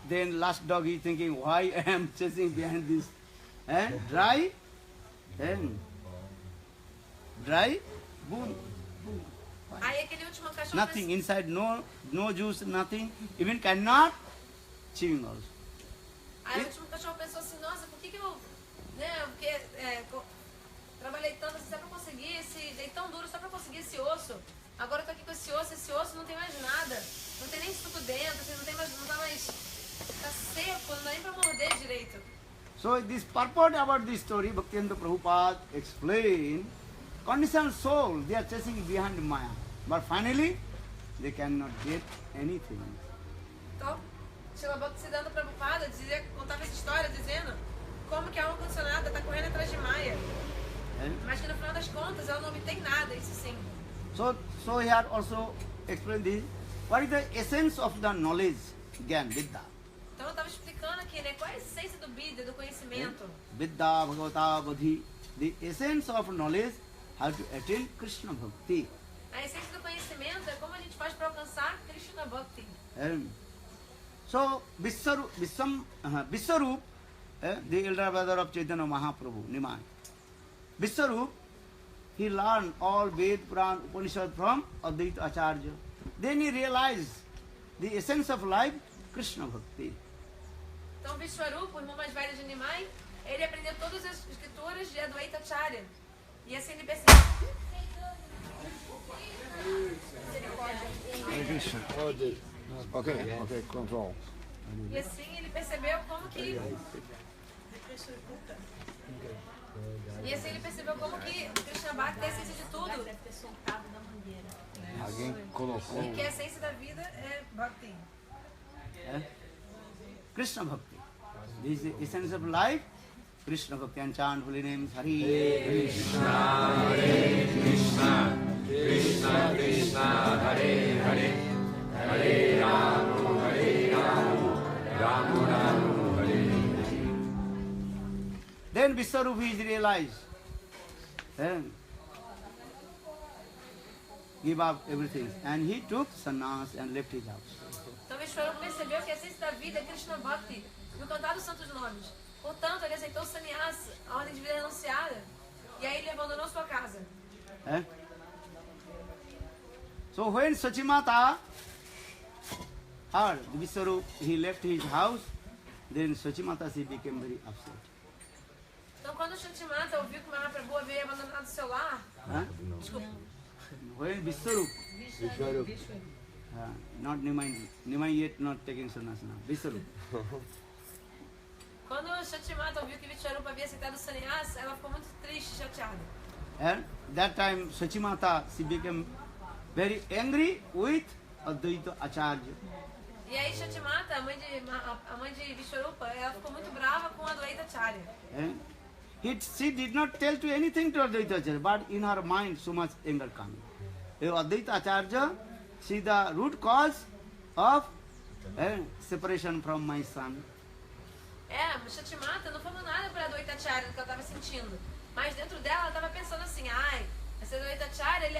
Then last dog is thinking, why I am chasing behind this dry dry bone. Aí aquele último cachorro Nothing inside, no juice, nothing. Even cannot chewing also. Aí o último cachorro pensou assim, nossa, por que eu, né, porque trabalhei tanto assim só pra conseguir dei tão duro só pra conseguir esse osso. Agora eu tô aqui com esse osso não tem mais nada. Não tem nem suco dentro, assim, tá seco, não dá nem pra morder direito. So this purport about this story, Bhaktivinoda Prabhupada explained, conditioned soul, they are chasing behind Maya. But finally, they cannot get anything. Então, Srila Bhaktisiddhanta Prabhupada contava essa história dizendo como que a alma condicionada está correndo atrás de Maya. Mas que no final das contas ela não obtém nada, isso sim. So here also explained this. What is the essence of the knowledge? Gyan, Vidya. Então eu estava explicando aqui, né, qual é a essência do Vidya, do conhecimento. Vidya, Bhagavata, Bodhi. The essence of knowledge, how to attain Krishna Bhakti. A essência do conhecimento é como a gente faz para alcançar Krishna Bhakti. So Vishwarup, the elder brother of Chaitanya Mahaprabhu, Nimai. Vishwarup, he learned all Ved, Puran, Upanishad from Advaita Acharya. Then he realized the essence of life, Krishna Bhakti. Então Vishwarupa, o irmão mais velho de Nimai, ele aprendeu todas as escrituras de Advaita Acharya. E assim ele percebeu. Okay, control. E assim ele percebeu como que Krishna Bhakti é a essência de tudo. Alguém colocou. E que a essência da vida é Bhakti. Krishna Bhakti. This is the essence of life. Krishna Bhakti and chant holy names. Hare Krishna, Hare Krishna, Krishna Krishna, Hare Hare, Hare Rama, Rama Rama, Hare Hare. Then Vishwarupa is realized. Then give up everything. And he took sannyas and left his house. Então Vishwarupa percebeu que a essência da vida é Krishna Bhakti, no cantar dos santos nomes. Portanto, ele aceitou o sannyas, a ordem de vida renunciada, e aí ele abandonou sua casa. So when Sachimata heard Vishwarupa, he left his house, then Sachimata she became very upset. Então, quando Sachimata ouviu que Mahaprabhu havia abandonado seu lar, desculpa. When Vishwarupa, not Nimai yet not taking sannyas now, Vishwarupa. Quando Sachimata ouviu que Vishwarupa havia aceitado o sannyas, ela ficou muito triste, chateada. And that time Sachimata, she became very angry with Advaita Acharya. E aí Sachimata, a mãe de Vishwarupa, ela ficou muito brava com Advaita Acharya. She did not tell to anything to Advaita Acharya, but in her mind so much anger coming. Advaita Acharya, she the root cause of separation from my son. Sachimata não falou nada para Advaita Acharya do que ela estava sentindo. Mas dentro dela ela estava pensando assim, esse Advaita Acharya, ele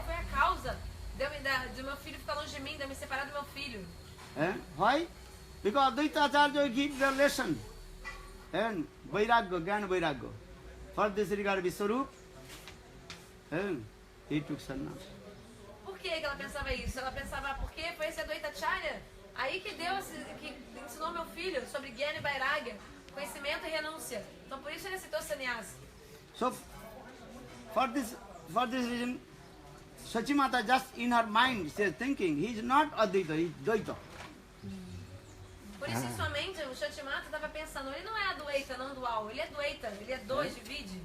foi a causa de meu filho ficar longe de mim, de eu me separar do meu filho. Why? Because Advaita Acharya gives the lesson. And Vairagya, Gyan Vairagya. For this regard Vishwarupa, he took sannyas. Por que ela pensava isso? Ela pensava, porque foi esse Advaita Acharya aí que ensinou meu filho sobre Gyan e Vairagya, conhecimento e renúncia. Então por isso ele aceitou sannyas. So, for this reason, Sachimata just in her mind, she is thinking, he is not Advaita, he is Dvaita. Por isso, em sua mente, o Sachimata estava pensando, ele não é Advaita, não dual, ele é Dvaita, ele é dois, divide.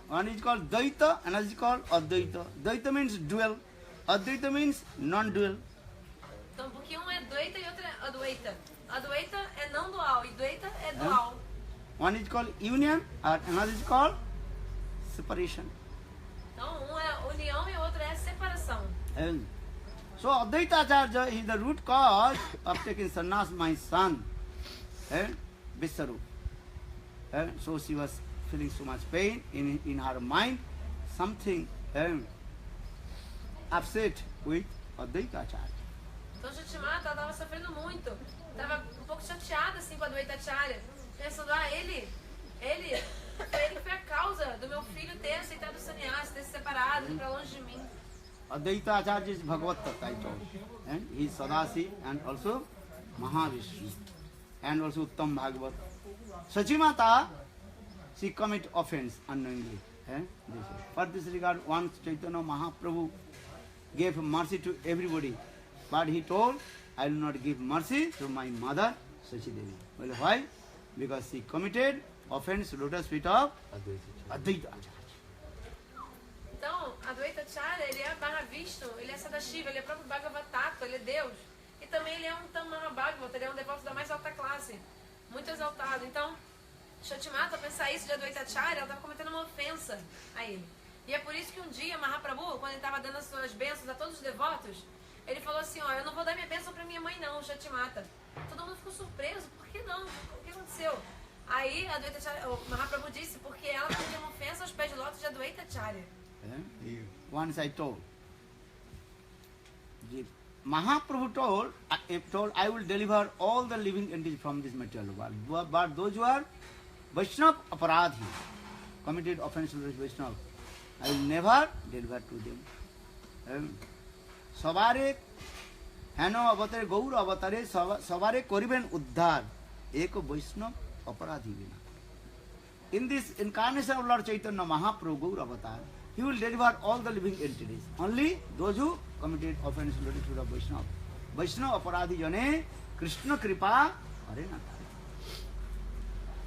One is called Dvaita, another is called Advaita. Dvaita means dual, Advaita means non-dual. Então, porque um é Dvaita e outro é Advaita. Advaita é não dual e Dvaita é dual. One is called union, and another is called separation. Então, um é união e o outro é separação. So Advaita Acharya is the root cause of taking sannyas, my son, Vishwarupa. So she was feeling so much pain in her mind, something upset with Advaita Acharya. Então Sachimata estava sofrendo muito, estava um pouco chateada assim com a Advaita Acharya, pensando, ele Foi ele que foi a causa do meu filho ter aceitado o sannyas, ter se separado, ir pra longe de mim. Advaita Acharya is Bhagavad title. And he is Sadasi and also Mahavishnu. And also Uttam Bhagavat. Sachimata, she commit offense unknowingly. For this regard, once Chaitanya Mahaprabhu gave mercy to everybody. But he told, I will not give mercy to my mother, Sachi Devi. Well, why? Because she committed offense to lotus feet of Advaita Acharya. Então, Advaita Acharya, ele é Mahavishnu, ele é Sadashiva, ele é próprio Bhagavatattva, ele é Deus. E também ele é um Tam Mahabhagavata, ele é um devoto da mais alta classe, muito exaltado. Então, Shatimata, ao pensar isso de Advaita Acharya, ela estava cometendo uma ofensa a ele. E é por isso que um dia Mahaprabhu, quando ele estava dando as suas bênçãos a todos os devotos, ele falou assim, ó, eu não vou dar minha bênção para minha mãe não, Shatimata. Todo mundo ficou surpreso, por que não? O que aconteceu? Aí Advaita Acharya, o Mahaprabhu disse, porque ela cometeu uma ofensa aos pés de lótus de Advaita Acharya. Once I told, Mahaprabhu told, I will deliver all the living entities from this material world. But those who are Vaishnava aparadhi, committed offense to Vaishnava, I will never deliver to them. Sabare, Hano avatare, Gaur avatare, Sabare koriben uddhar, eko Vaishnava aparadhi vina. In this incarnation of Lord Chaitanya Mahaprabhu, Gaur avatar, he will deliver all the living entities. Only those who committed offense to the Vaishnava. Vaishnava aparadhi jane, Krishna kripa, arena.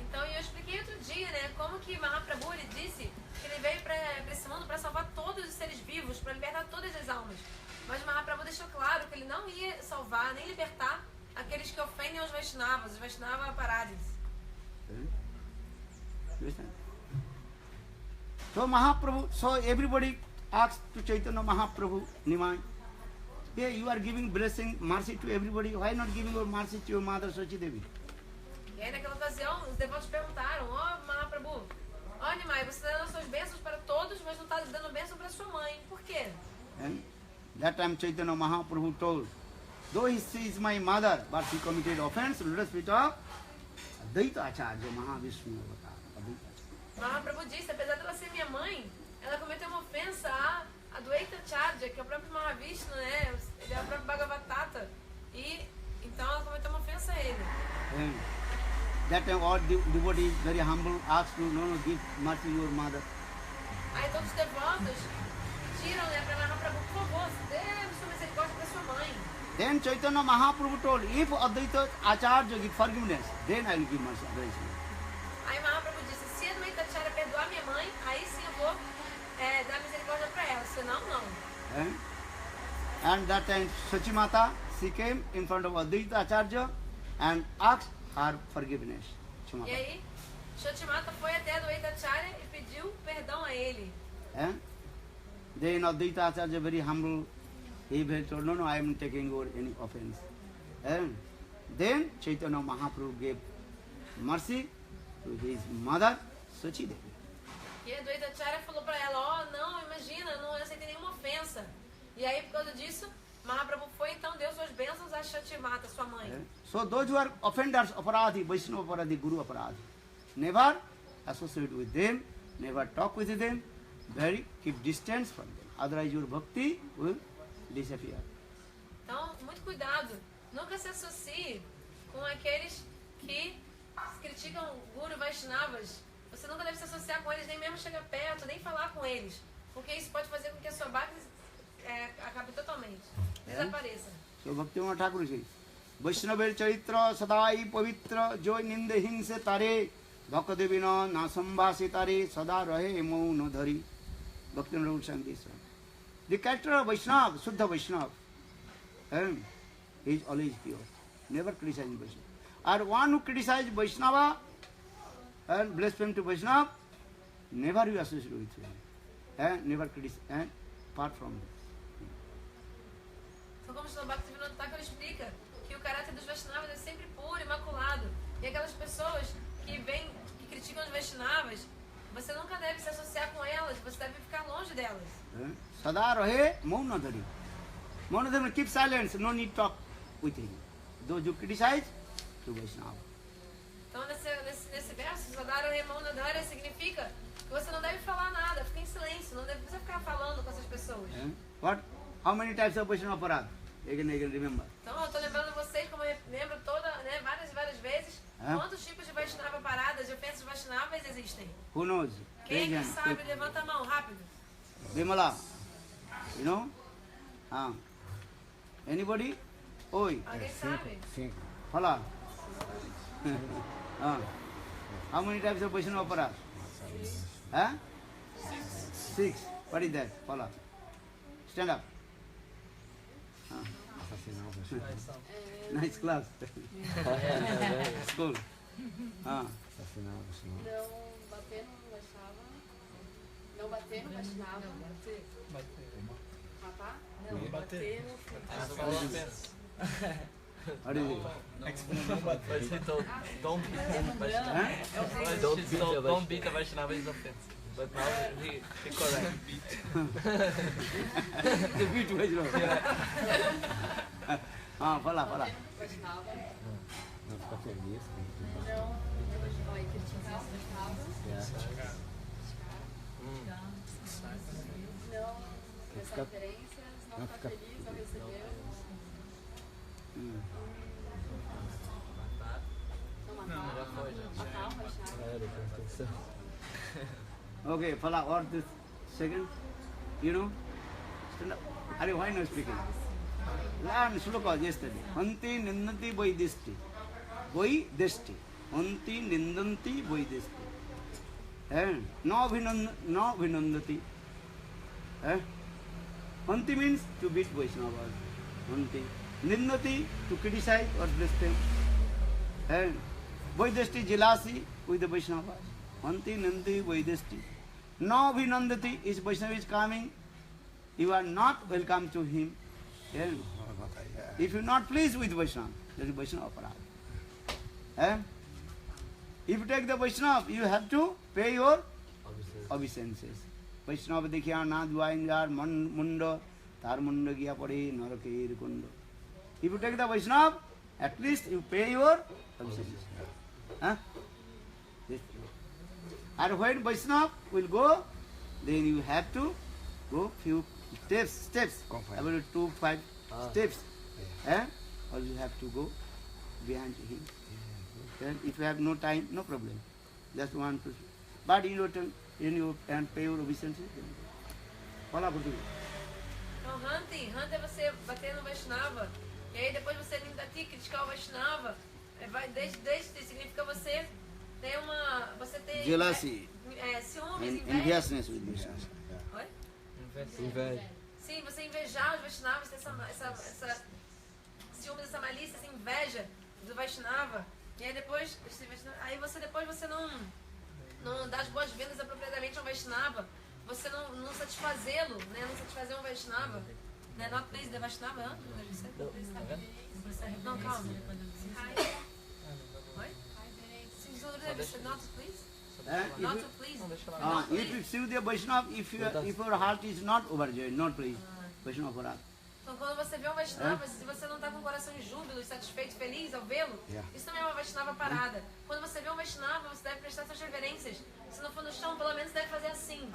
Então, eu expliquei outro dia, né, como que Mahaprabhu, ele disse que ele veio para esse mundo para salvar todos os seres vivos, para libertar todas as almas. Mas Mahaprabhu deixou claro que ele não ia salvar, nem libertar aqueles que ofendem os Vaishnavas, os Vaishnava aparadhis. So Mahaprabhu, so everybody asked to Chaitanya Mahaprabhu, Nimai, hey, you are giving blessing, mercy to everybody, why not giving your mercy to your mother Sachi Devi? E aí naquela ocasião, os devotos perguntaram, Mahaprabhu, Nimai, você está dando suas bênçãos para todos, mas não está dando bênção para sua mãe, por quê? And that time Chaitanya Mahaprabhu told, though she is my mother, but she committed offense, let us speak of Advaita Acharya Mahavishnu. Mahaprabhu disse, apesar dela ser minha mãe, ela cometeu uma ofensa a Advaita Acharya, que é o próprio Mahavishnu, né? Ele é o próprio Bhagavatattva. E então ela cometeu uma ofensa a ele. That time all devotees very humble asked to no, give mercy to your mother. Aí todos os devotos tiram, né, para Mahaprabhu, por favor, dê sua misericórdia para sua mãe. Then Chaitanya Mahaprabhu told, if Advaita Acharya give forgiveness, then I will give mercy. Aí Mahaprabhu disse, se Advaita Acharya perdoar minha mãe, aí sim eu vou dar misericórdia para ela, senão não. And that time Sachimata, she came in front of Advaita Acharya and asked her forgiveness. E aí, Shatimata foi até Advaita Acharya e pediu perdão a ele. Then Advaita Acharya very humble, he told, no, I am taking over any offense. Then Chaitanya Mahaprabhu gave mercy to his mother, Sachi Devi. E Advaita Acharya falou para ela, não, imagina, eu não aceitei nenhuma ofensa. E aí, por causa disso, Mahaprabhu foi, então, deu suas bênçãos a Shatimata, sua mãe. So those who are offenders, aparadhi, Vaishnava aparadhi, Guru aparadhi, never associate with them, never talk with them, keep distance from them. Otherwise your bhakti will disappear. Então, muito cuidado. Nunca se associe com aqueles que criticam Guru Vaishnavas. Você nunca deve se associar com eles, nem mesmo chegar perto, nem falar com eles. Porque isso pode fazer com que a sua bhakti acabe totalmente. Desapareça. So Bhaktivinoda Thakur says, Vaishnaver charitra sadai pavitra joy ninde hinse tare bhakadevina nasambhasi tare sada rahe mauna dhari. Bhaktivinoda sang this one. The character of Vaishnava, Suddha Vaishnava, is always pure. Never criticizing Vaishnava. And one who criticizes Vaishnava and blaspheme to Vaishnava, never you associate with him. Never criticize, apart from him. Então, como o Bhaktivinoda Thakur explica, que o caráter dos Vaishnavas é sempre puro, imaculado. E aquelas pessoas que criticam os Vaishnavas, você nunca deve se associar com elas, você deve ficar longe delas. Sada rahe mauna dhari. Mauna dhari, keep silence, no need to talk with him. Those who criticize, to Vaishnava. Então, nesse verso, Sadhara Remonadhara significa que você não deve falar nada, fica em silêncio, não deve precisa ficar falando com essas pessoas. What? How many types of Vaishnava Aparad? Again, remember. Então, eu estou lembrando vocês, como eu lembro várias e várias vezes, quantos tipos de Vaishnava paradas, de ofensas Vaishnavas existem? Who knows? Quem que sabe? Levanta a mão, rápido. Vimala, you know? Anybody? Oi. Alguém sabe? Fala. How many types of Vaishnava Aparad? 6. What is that? Fala. Stand up. Nice class. School. Não bater no Vaishnava. Não bater no Vaishnava. Matar? Não, bater no What is it? Don't beat the Vaishnava is offensive. But now he correct. The beat Vaishnava. Fala. Vaishnava. Não ficar feliz. Não criticar o Vaishnava. Não prestar referências, não ficar feliz ao receber. Não matar o Vaishnava. Okay, fala. What this second? You know? Stand up. Are why not speaking? Learn sloka yesterday. Anti nindanti vaidishti. Vaidishti. Anti nindanti vaidishti. No vinandati. Anti means to beat Vaishnavas. Anti. Nindati, to criticize or bless them. Vaidishti, jealousy with the Vaishnavas. Anti nandi vaidishti. No vinandati is Vaishnava is coming. You are not welcome to him. If you are not pleased with Vaishnava, that is Vaishnava Aparad. If you take the Vaishnava, you have to pay your obeisances. Vaishnava dekhiya na duaingar munda tar munda gya pade naraker kundo. If you take the Vaishnava, at least you pay your obeisances. And when Vaishnava will go, then you have to go few steps, about 2-5 steps. Or you have to go behind him. Then if you have no time, no problem. Just one to. But in return, you can pay your obeisances. Fala português. Então, hunting é você bater no Vaishnava. E aí depois você criticar o Vaishnava. Desde significa você ter uma. Você ter. Jealousy. Ciúmes, Enviousness with Vaishnava. Oi? Inveja. Sim, você invejar os Vaishnavas, ter essa ciúmes, essa malícia, essa inveja do Vaishnava. E aí depois você não dá as boas-vindas apropriadamente ao Vaishnava. Você não satisfazê-lo, né? Não satisfazer um Vaishnava. Né? Not please the Vaishnava, não, calma. Oi? Not to please? Not to please. If you see the Vaishnava, if your heart is not overjoyed, not pleased, Vaishnava Aparad. Então, quando você vê um Vaishnava, se você não está com o coração em júbilo, satisfeito, feliz ao vê-lo, isso também é uma Vaishnava parada. Quando você vê um Vaishnava, você deve prestar suas reverências. Se não for no chão, pelo menos deve fazer assim.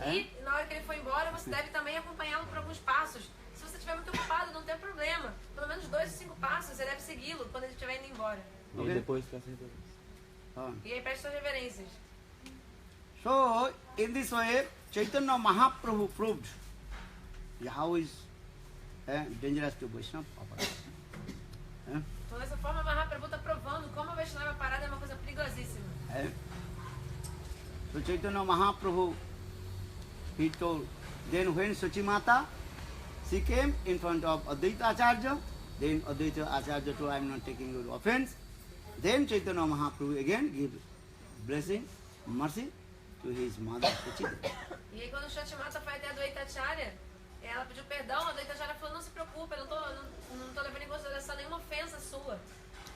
E na hora que ele for embora, você deve também acompanhá-lo por alguns passos. Se você estiver muito ocupado, não tem problema. Pelo menos 2 ou 5 passos, você deve segui-lo quando ele estiver indo embora. E depois presta reverência. E aí preste suas reverências. So, in this way, Chaitanya Mahaprabhu proved how is dangerous to Vaishnava Aparad. Então, dessa forma, Mahaprabhu está provando como a Vaishnava parada é uma coisa perigosíssima. So, Chaitanya Mahaprabhu, he told, then when Suchimata, she came in front of Advaita Acharya, then Advaita Acharya told, I am not taking your offense. Then Chaitanya Mahaprabhu again gave blessing, mercy to his mother Suchita. E aí quando Suchimata foi até a Advaita Acharya, ela pediu perdão, a Advaita Acharya falou, não se preocupe, eu não tô levando em consideração nenhuma ofensa sua.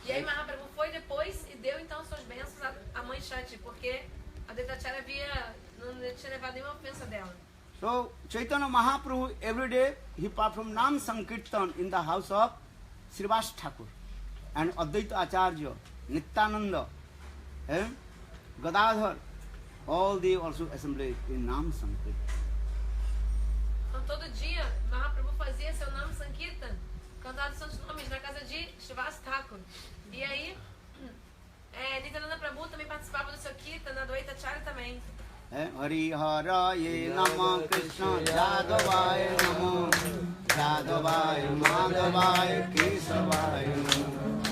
E aí Mahaprabhu foi depois e deu então suas bênçãos à mãe Shati, porque a Advaita Acharya não tinha levado nenhuma ofensa dela. So Chaitanya Mahaprabhu every day he performed Nam Sankirtan in the house of Srivas Thakur. And Advaita Acharya Nityananda, Gadadhar, all they also assembled in Nam Sankirtan. Então todo dia Mahaprabhu fazia seu Nam Sankirtan, cantava os santos nomes na casa de Srivas Thakur. E aí Nityananda Prabhu também participava do seu Kirtan, na Adwaita Acharya também. Hari Haraye Nama Krishna Jadavaya Namo Jadavaya Madhavaya Kesavaya Namo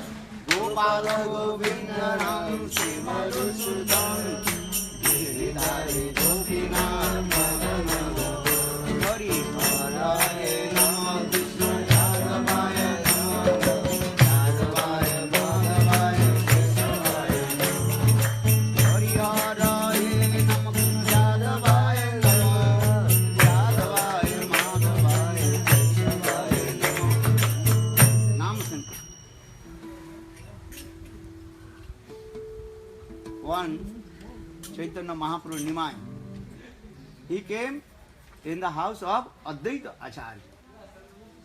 Gopala Govinda Ram Sivarusudan Giridhari Gopinath Madana Hari Haraye Nama Krishna Jadavaya Namo Jadavaya Madhavaya Kesavaya Namo Hari Haraye Nama Jadavaya Namo Jadavaya Madhavaya Kesavaya Namo Nam Sankirtan. One Chaitanya Mahaprabhu Nimai, he came in the house of Advaita Acharya.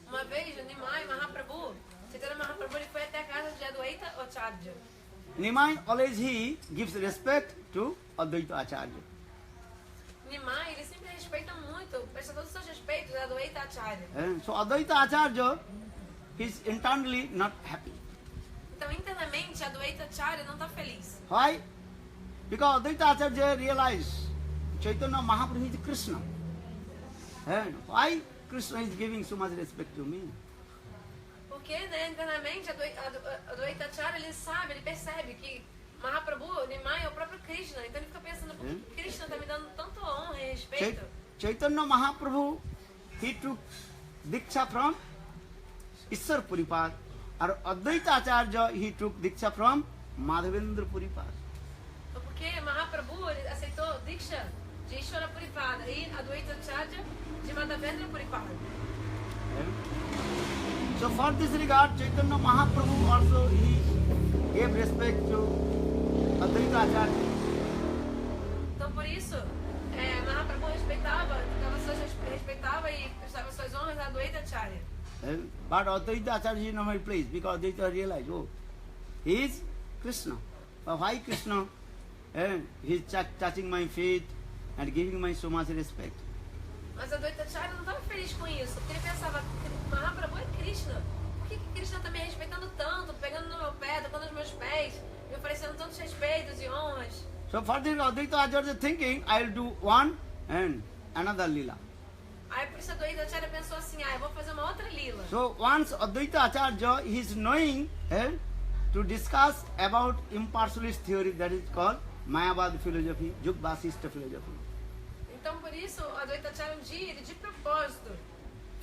Uma vez, o Nimai Mahaprabhu, Chaitanya Mahaprabhu, ele foi até a casa de Adwaita Acharya. Nimai always he gives respect to Advaita Acharya. Nimai, ele sempre respeita muito, presta todos os seus respeitos a Adwaita Acharya. So Advaita Acharya is internally not happy. Então, internamente, a Adwaita Acharya não está feliz. Why? Because Advaita Acharya realized Chaitanya Mahaprabhu is Krishna. And why Krishna is giving so much respect to me? Porque, né, internamente, a Adwaita Acharya, ele sabe, ele percebe que Mahaprabhu, Nimai, é o próprio Krishna. Então ele fica pensando, por que Krishna está me dando tanta honra e respeito? Chaitanya Mahaprabhu, he took Diksha from Ishwar Puripad. Or Advaita Acharya, he took Diksha from Madhavendra Puripad. Porque Mahaprabhu, ele aceitou Diksha de Ishwara Puripada e Adwaita Acharya de Madhavendra Puripada. So for this regard, Chaitanya Mahaprabhu also he gave respect to Advaita Acharya. Então por isso, Mahaprabhu respeitava e prestava suas honras a Adwaita Acharya. But Advaita Acharya is not my place because Advaita realized, oh, he is Krishna. But why Krishna? He is touching my feet and giving me so much respect. Mas a Adwaita Acharya não estava feliz com isso, porque ele pensava, Mahaprabhu é Krishna. Por que Krishna está me respeitando tanto, pegando no meu pé, tocando nos meus pés, me oferecendo tantos respeitos e honras? So for this Advaita Acharya thinking, I will do one and another lila. Aí por isso a Adwaita Acharya pensou assim, eu vou fazer uma outra lila. So once Advaita Acharya is knowing to discuss about impartialist theory, that is called Mayavad philosophy, Yug Vasishta philosophy. Então por isso a Adwaita Acharya dia, ele de propósito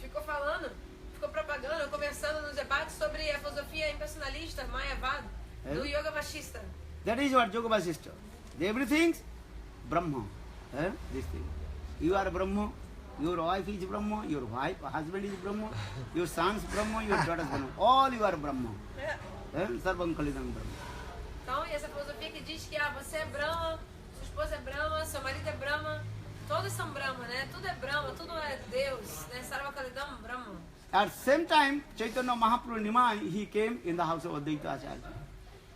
ficou propagando, conversando nos debates sobre a filosofia impersonalista, Mayavad, do Yoga Vashista. That is what Yoga Vasishta. Everything Brahma. This thing. You are Brahma, your wife is Brahma, your husband is Brahma, your son is Brahma, your daughter is Brahma. All you are Brahma. Sarvam Kalidam Brahma. Então, e essa filosofia que diz que você é Brahma, sua esposa é Brahma, seu marido é Brahma, todos são Brahma, né? Tudo é Brahma, tudo é Deus, né? Sarva Kalidam Brahma. At same time, Chaitanya Mahaprabhu Nimai, he came in the house of Advaita Acharya.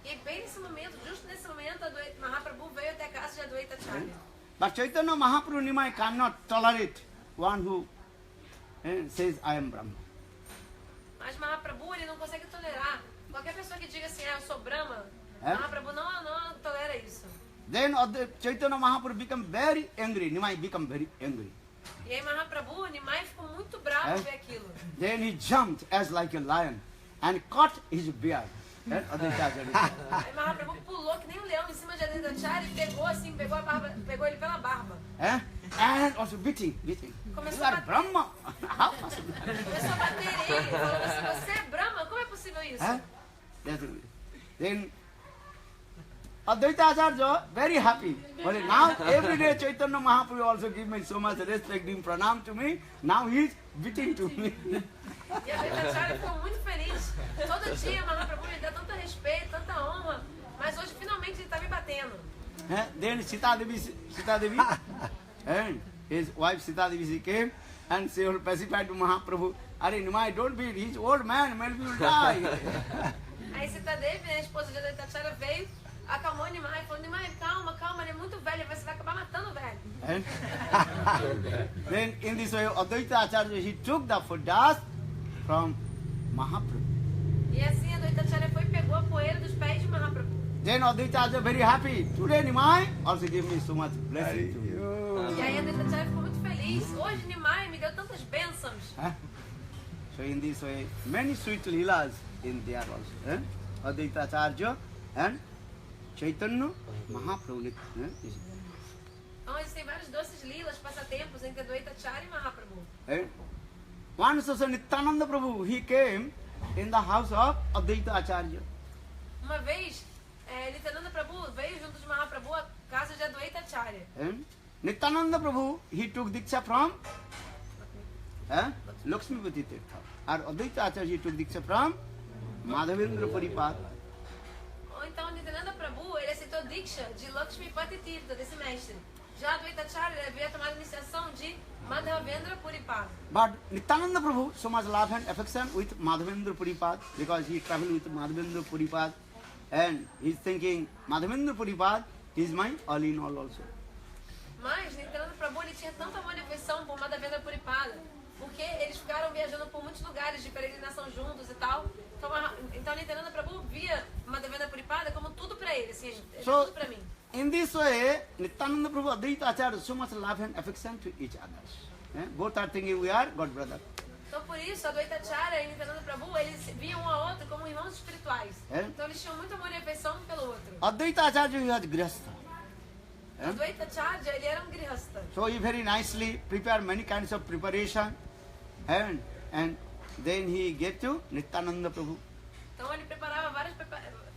E bem nesse momento, justo nesse momento, Mahaprabhu veio até a casa de Adwaita Acharya. But Chaitanya Mahaprabhu Nimai cannot tolerate one who says, I am Brahma. Mas Mahaprabhu, ele não consegue tolerar qualquer pessoa que diga assim, eu sou Brahma. Mahaprabhu não tolera isso. Then Chaitanya Mahaprabhu became very angry. Nimai became very angry. E aí Mahaprabhu, Nimai ficou muito bravo por ver aquilo. Then he jumped as like a lion and caught his beard. Aí Mahaprabhu pulou que nem um leão em cima de Adwaita Acharya e pegou ele pela barba. And also beating. Começou a bater. Brahma. Começou a bater ele, falando assim, você é Brahma, como é possível isso? Then Advaita Acharya very happy. But now every day Chaitanya Mahaprabhu also give me so much respect, him pranam to me. Now he is beating to me. E a Adwaita Acharya ficou muito feliz. Todo dia Mahaprabhu me dá tanto respeito, tanta honra, mas hoje finalmente ele está me batendo. Then Sita Devi and his wife Sita Devi, she came and she will pacify to Mahaprabhu. Are Nimai, don't beat, he's old man, maybe he will die. Aí Aí Sitadevi, a esposa de Advaitacharya, veio, acalmou Nimai e falou: Nimai, calma, calma, ele é muito velho, você vai acabar matando o velho. And then in this way, Advaita Acharya, he took the food dust from Mahaprabhu. E assim Advaitacharya foi e pegou a poeira dos pés de Mahaprabhu. Then Advaita Acharya very happy. Today Nimai also gave me so much blessing to you. E aí Advaitacharya ficou muito feliz. Hoje Nimai me deu tantas bênçãos. So in this way, many sweet leelas in there also. Advaita Acharya and Chaitanya Mahaprabhu. Então existem vários doces lilas, passatempos entre Advaitacharya e Mahaprabhu. One Sasa Nityananda Prabhu, he came in the house of Advaita Acharya. Uma vez, Nityananda Prabhu veio junto de Mahaprabhu à casa de Advaitacharya. Nityananda Prabhu, he took Diksha from Lakshmipati Tirtha. And Advaita Acharya, he took Diksha from Madhavendra Puripad. Ou então Nityananda Prabhu, ele aceitou Diksha de Lakshmipati Tirtha, desse mestre. Já Advaitacharya, ele veio tomar a iniciação de Madhavendra Puripad. But Nityananda Prabhu, so much love and affection with Madhavendra Puripad, because he traveled with Madhavendra Puripad, and he's thinking, Madhavendra Puripad is my all in all also. Mas Nityananda Prabhu, ele tinha tanta amor e afeição por Madhavendra Puripada, porque eles ficaram viajando por muitos lugares de peregrinação juntos e tal. Então Nityananda Prabhu via Madhavendra Puripada como tudo para ele, assim, tudo para mim. In this way, Nityananda Prabhu, Advaita Acharya, so much love and affection to each other. Both are thinking we are God brother. Então por isso, Advaitacharya e Nityananda Prabhu, eles viam um ao outro como irmãos espirituais. Então eles tinham muito amor e afeição um pelo outro. Advaita Acharya, he was grihastha. Advaitacharya, ele era grihastha. So he very nicely prepared many kinds of preparation, and then he gave to Nityananda Prabhu. Então ele preparava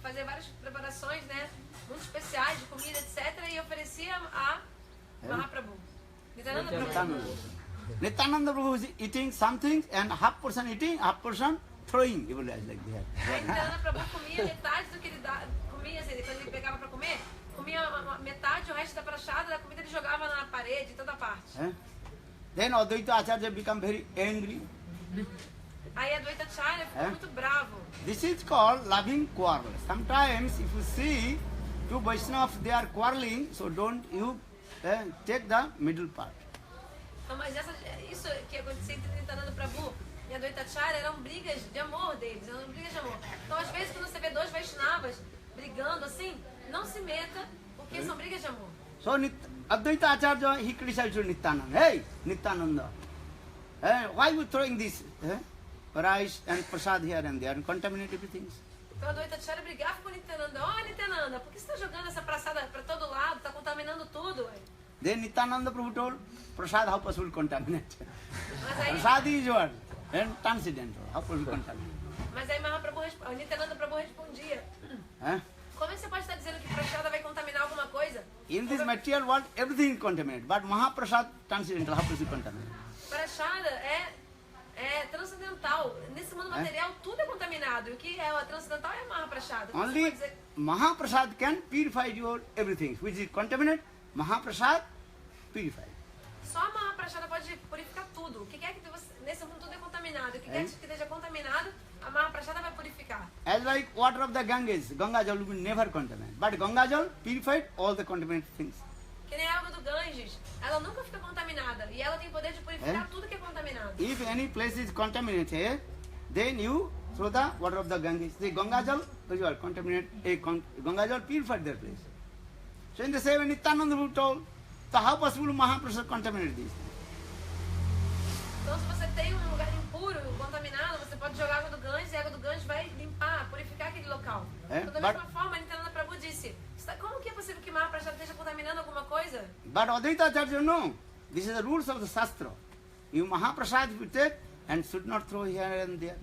fazia várias preparações, né, muito especiais de comida, etc, e oferecia a Mahaprabhu. Nityananda Prabhu is eating something and half person eating, half person throwing. Like that. Nityananda Prabhu comia metade do que ele comia, assim, quando ele pegava para comer, comia metade, o resto da prachada da comida ele jogava na parede, em toda parte. Then Advaita Acharya become very angry. Aí Advaitacharya ficou muito bravo. This is called loving quarrel. Sometimes if you see two Vaishnavas, they are quarreling, so don't you take the middle part. Não, mas isso que acontecia entre Nityananda Prabhu e Advaitacharya eram brigas de amor deles, eram brigas de amor. Então às vezes quando você vê dois Vaishnavas brigando assim, não se meta, porque são brigas de amor. So Advaita Acharya, he criticized Nityananda. Hey, Nityananda, why you throwing this rice and prasad here and there and contaminate everything? Então Advaitacharya brigava com Nityananda. Nityananda, por que você está jogando essa prasada para todo lado, está contaminando tudo? Then Nityananda Prabhu told, prasad how possible contaminate? Prasad is what? Transcendental. How possible contaminate? Mas aí Nityananda Prabhu respondia. Como é que você pode estar dizendo que prasada vai contaminar alguma coisa? In this material world, everything is contaminated. But Mahaprasad, transcendental, how possible contaminate? Prasada é transcendental. Nesse mundo material, tudo é contaminado. E o que é transcendental é Mahaprasada. Only Mahaprasad can purify your everything. Which is contaminated, Mahaprasad purify. Só a Mahaprasada pode purificar tudo. O que quer que nesse mundo tudo é contaminado. O que quer que esteja contaminado, a Mahaprasada vai purificar. As like water of the Ganges, Ganga Jal will never contaminate. But Ganga Jal purified all the contaminated things. Que nem a água do Ganges, ela nunca fica contaminada. E ela tem poder de purificar tudo que é contaminado. If any place is contaminated, then you throw the water of the Ganges. The Ganga Jal will contaminate. Ganga Jal purified their place. So in the same way, Nityananda Prabhu told, so how possible Mahaprasad contaminate this? Então se você tem um lugar impuro, contaminado, você pode jogar água do Ganges e a água do Ganges vai limpar, purificar aquele local. Então, da mesma forma, Nityananda Prabhu disse, como que é possível que Mahaprasad esteja contaminando alguma coisa? But Advaita Acharya, no. This is the rules of the Shastra. You Mahaprasad you take and should not throw here and there.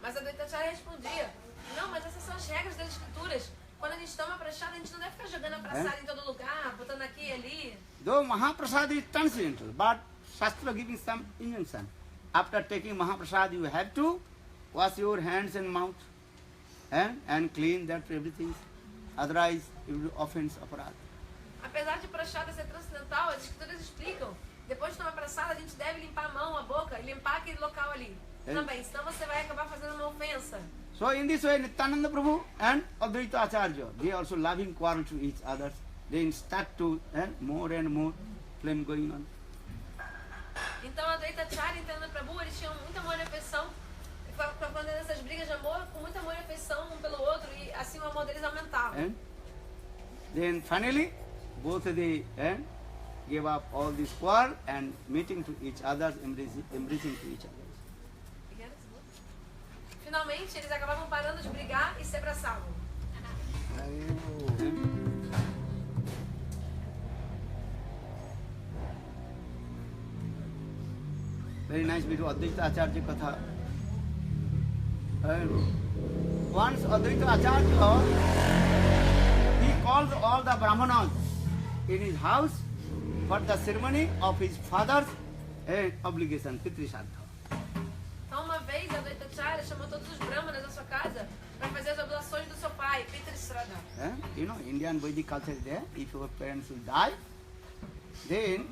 Mas Advaitacharya respondia, não, mas essas são as regras das escrituras. Quando a gente toma prasada, a gente não deve ficar jogando a prasada em todo lugar, botando aqui e ali. Though Mahaprasad is transcendental, but Shastra giving some injunction. After taking Mahaprasad, you have to wash your hands and mouth and clean that everything. Otherwise, it will offense aparat. Apesar de prasada ser transcendental, as escrituras explicam. Depois de tomar prasada, a gente deve limpar a mão, a boca e limpar aquele local ali. Também, senão você vai acabar fazendo uma ofensa. So in this way, Nityananda Prabhu and Advaita Acharya, they also loving quarrel to each other. They start to more and more flame going on. Então Advaita Acharya e Nityananda Prabhu, eles tinham muito amor e afeição, quando essas brigas de amor, com muito amor e afeição um pelo outro, e assim o amor deles aumentava. And then finally, both they gave up all this quarrel and meeting to each other, embracing to each other. Finalmente, eles acabavam parando de brigar e se abraçavam. Very nice video, Advaita Acharya Katha. Once Advaita Acharya, he called all the Brahmanas in his house for the ceremony of his father's obligation, Pitri Shraddha. Então, uma vez, Advaita Acharya chamou todos os brahmanas da sua casa para fazer as oblações do seu pai, Pitri Shraddha. You know, Indian Vedic culture is there. If your parents will die, then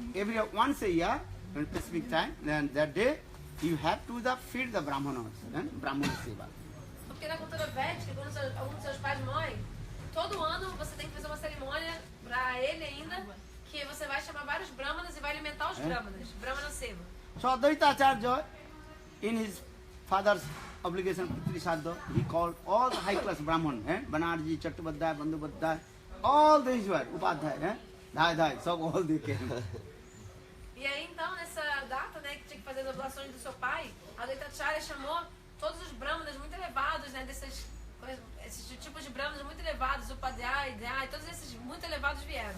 once a year, at a specific time, then that day, you have to feed the Brahmanas, Brahmana Seva. Porque na cultura védica, quando algum dos seus pais morre, todo ano você tem que fazer uma cerimônia para ele ainda, que você vai chamar vários brahmanas e vai alimentar os brahmanas, Brahmana Seva. So Advaita Acharya, in his father's obligation, Pitri Shraddha, he called all the high-class Brahman, Banerjee, Chattopadhyay, Bandyopadhyay, all these were, Upadhyay, Dhai, so all they came. E aí então, nessa data, né, que tinha que fazer as oblações do seu pai, Advaita Acharya chamou todos os brahmanas muito elevados, né, esses tipos de brahmanas muito elevados, Upadhyay, Dhai, todos esses muito elevados vieram.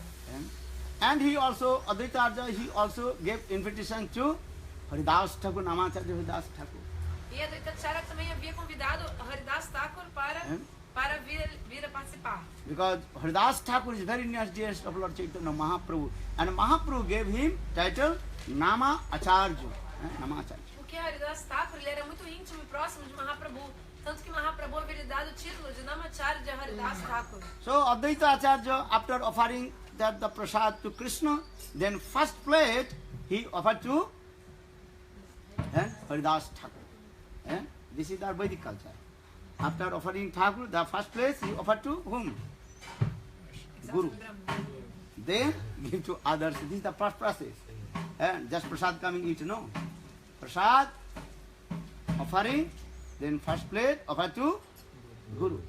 And he also, Advaita Acharya, he also gave invitation to Haridas Thakur, Namacharya Haridas Thakur. E Advaita Acharya também havia convidado Haridas Thakur para vir a participar. Because Haridas Thakur is very near dearest of Lord Chaitanya Mahaprabhu. And Mahaprabhu gave him title Nama Acharya. Nama Acharya. Porque Haridas Thakur ele era muito íntimo e próximo de Mahaprabhu. Tanto que Mahaprabhu havia lhe dado o título de Namacharya de Haridas Thakur. So Advaita Acharya, after offering the prasad to Krishna, then first plate he offered to Haridas Thakur. This is our Vedic culture. After offering Thakur, the first place he offered to whom? Guru. Then give to others. This is the first process. Just prasad coming eat, no. Prasad, offering, then first plate offered to Guru.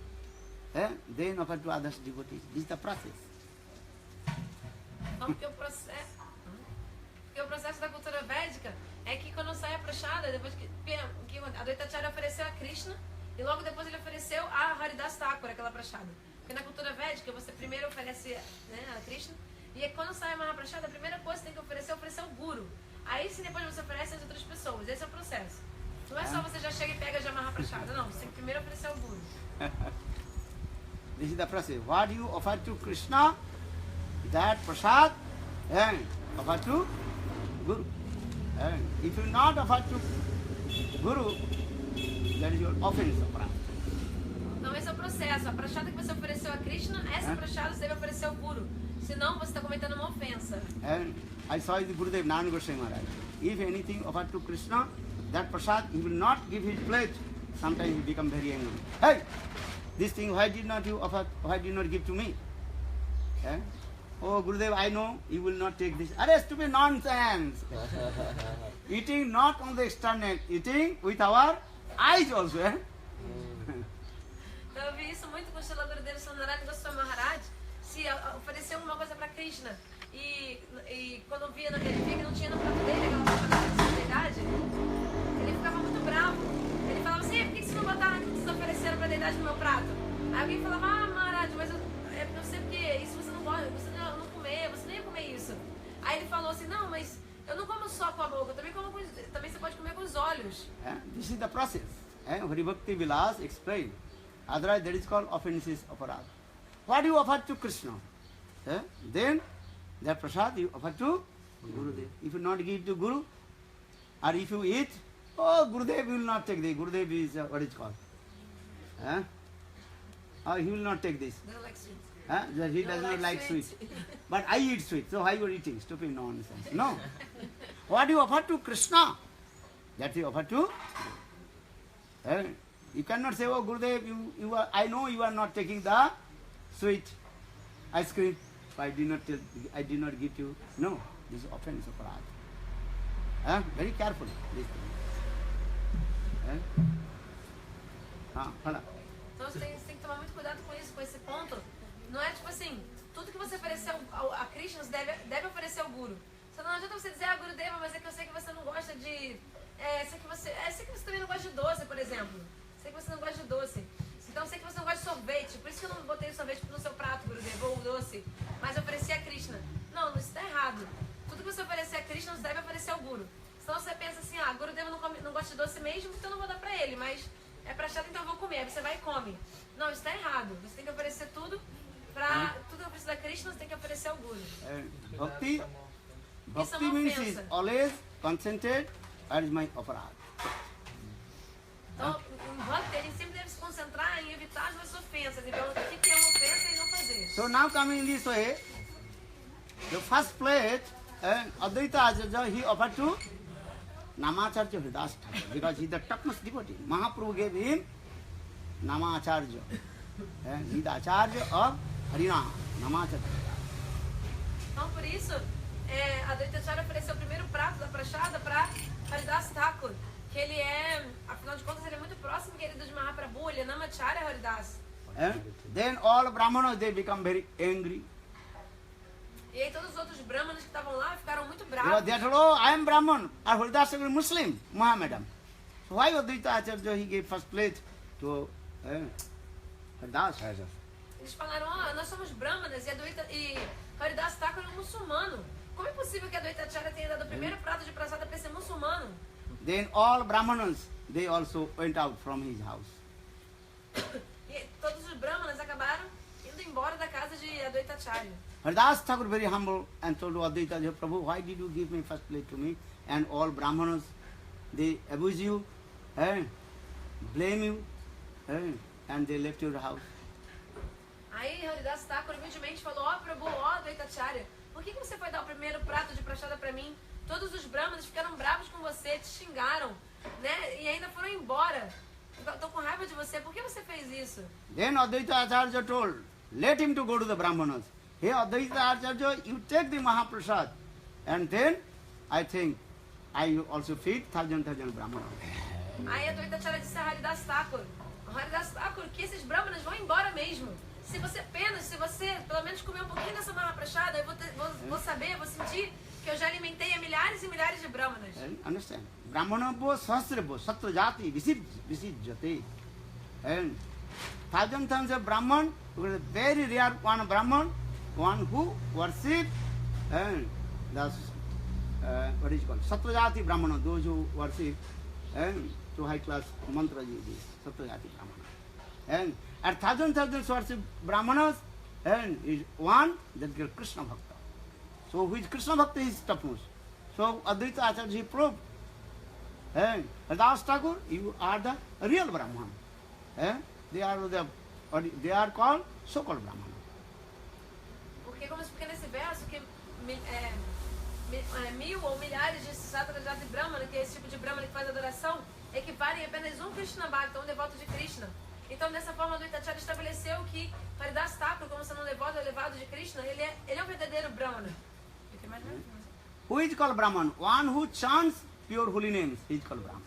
Then offered to others devotees. This is the process. Então, porque o processo da cultura védica é que quando sai a prashada, depois que Advaita Acharya ofereceu a Krishna, e logo depois ele ofereceu a Haridas Thakur, aquela prashada. Porque na cultura védica você primeiro oferece, né, a Krishna, e quando sai a Mahaprashada, a primeira coisa que tem que oferecer é oferecer o Guru. Aí sim depois você oferece as outras pessoas. Esse é o processo. Não é só você já chega e pega já Mahaprashada, não. Você tem que primeiro oferecer o Guru. This is the process. What you offer to Krishna, that prasad, offer to Guru. If you not offer to Guru, that is your offense. Então esse é o processo. A prashada que você ofereceu a Krishna, essa prashada você deve oferecer ao Guru. Senão você está cometendo uma ofensa. And I saw the Gurudev Narayan Goswami Maharaj. If anything offered to Krishna, that prasad, he will not give his plate. Sometimes he become very angry. Hey, this thing, why did not you offer? Why did not give to me? Oh, Gurudev, I know you will not take this. Arre, stupid nonsense. Eating not on the external, eating with our eyes also. Então eu vi isso muito com o Srila Gurudev Narayan Goswami Maharaj. Se ofereceu alguma coisa para Krishna e quando ele via que não tinha no prato dele aquela deidade, ele ficava muito bravo. Ele falava assim, por que vocês não botaram aquilo que vocês ofereceram para a deidade no meu prato? Aí alguém falava, Maharaj, mas eu sei porque isso você não gosta, você não comer, você nem ia comer isso. Aí ele falou assim, não, mas eu não como só com a boca, também você pode comer com os olhos. This is the process. Haribhakti Vilas explained. Otherwise that is called offenses aparad. What you offer to Krishna? Then that prasad you offer to Gurudev. If you not give to Guru, or if you eat, oh, Gurudev will not take this. Gurudev is what is called? He will not take this. Doesn't like sweet. He does not like sweet. But I eat sweet, so why you are eating? Stupid nonsense. No. What you offer to Krishna, that you offer to You cannot say, oh Gurudev, I know you are not taking the sweet ice cream. I did not give you. No, this is offense of Aparad. Very careful. This thing. Fala. Então você tem que tomar muito cuidado com isso, com esse ponto. Não é tipo assim, tudo que você oferecer a Krishna deve oferecer ao Guru. Então não adianta você dizer, Gurudeva, mas é que eu sei que você não gosta de... sei que você também não gosta de doce, por exemplo. Sei que você não gosta de doce. Então sei que você não gosta de sorvete. Por isso que eu não botei o sorvete no seu prato, Gurudeva, ou o doce. Mas eu ofereci a Krishna. Não, isso está errado. Tudo que você oferecer a Krishna, você deve oferecer ao Guru. Senão você pensa assim, Gurudeva não gosta de doce mesmo, então eu não vou dar pra ele. Mas é prachada, então eu vou comer. Aí você vai e come. Não, isso está errado. Você tem que oferecer tudo tudo que precisa da Krishna, você tem que oferecer ao Guru. Bhakti means is always concentrated, that is my aparad. Então, o Bhakti, ele sempre deve se concentrar em evitar as ofensas, e ver o que é uma ofensa e não fazer. So now coming in this way, the first plate, Advaita Acharya, he offered to Namacharya Hridas Thakur, because he is the topmost devotee. Mahaprabhu gave him Namacharya. He is the Acharya of Harina, Namacharya. Então, por isso, Advaita Acharya ofereceu o primeiro prato da prachada para Haridas Thakur, que ele afinal de contas, ele é muito próximo, querido, de Mahaprabhu, ele é Namacharya Haridas. Then all Brahmanas, they become very angry. E aí todos os outros brahmanas que estavam lá ficaram muito bravos. They told, oh, I am Brahman, and Haridas Thakur is Muslim, Muhammadan. So why Advaita Acharya, he gave first plate to Haridas? Eles falaram, nós somos brahmanas e Haridas Thakur é um muçulmano. Como é possível que a Advaita Acharya tenha dado o primeiro prato de prasada para esse muçulmano? Then all Brahmanas, they also went out from his house. E todos os brahmanas acabaram indo embora da casa de Advaita Acharya. Haridas Thakur very humble and told Advaita Acharya, Prabhu, why did you give me first plate to me? And all Brahmanas, they abuse you, blame you, and they left your house. Aí Haridas Thakur humildemente falou, Prabhu, Advaita Acharya, por que você foi dar o primeiro prato de prachada para mim? Todos os brahmanas ficaram bravos com você, te xingaram, né? E ainda foram embora. Estou com raiva de você, por que você fez isso? Then Advaita Acharya told, let him to go to the Brahmanas. Hey Advaita Acharya, you take the Mahaprasad, and then I think I also feed thousand Brahmanas. Aí Advaita Acharya disse a Haridas Thakur, que esses brahmanas vão embora mesmo. Se você pelo menos comer um pouquinho dessa Mahaprasada, eu vou saber, vou sentir que eu já alimentei a milhares e milhares de brahmanas. Understand? Brahmana bo sahasra bo satra jati visijjate. And thousands of Brahman, very rare one Brahman, one who worship the what is called satra jati Brahmana, those who worship to high class mantra satra jati Brahmana. And thousands worship Brahmanas, and is one that is Krishna Bhakta. So which Krishna Bhakta is topmost. So Advaita Acharya he proved. Haridas Thakur, you are the real Brahman. They are called so-called Brahman. Porque nesse verso que mil ou milhares de Satrajati Brahmana, que é esse tipo de Brahmana que faz adoração, equivalem apenas um Krishna Bhakta, um devoto de Krishna. Então, dessa forma, Advaita Acharya estabeleceu que Haridas Thakur, como sendo um devoto elevado de Krishna, ele é um verdadeiro Brahmana. Who is called Brahman? One who chants pure holy names, he is called Brahman.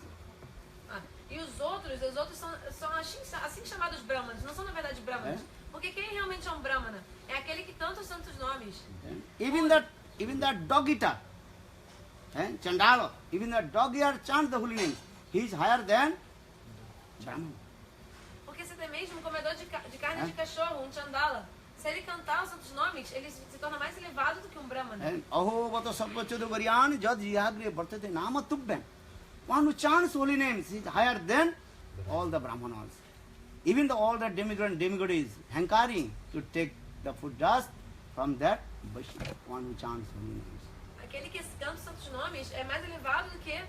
E os outros são assim chamados Brahmanas, não são na verdade Brahmanas. Porque quem realmente é um Brahmana? É aquele que canta os santos nomes. Even that dog eater, Chandala, even that dog eater chants the holy names, he is higher than Brahman. Porque você tem mesmo um comedor de carne de cachorro, um Chandala. Se ele cantar os santos nomes, ele se torna mais elevado do que um Brahmana. Aho vata sarvachadu varyan jad yagre vartate nama tubben. One who chants holy names is higher than all the Brahmanas. Even all the demigods hankering to take the food dust from that Vaishnava, one who chants holy names. Aquele que canta os santos nomes é mais elevado do que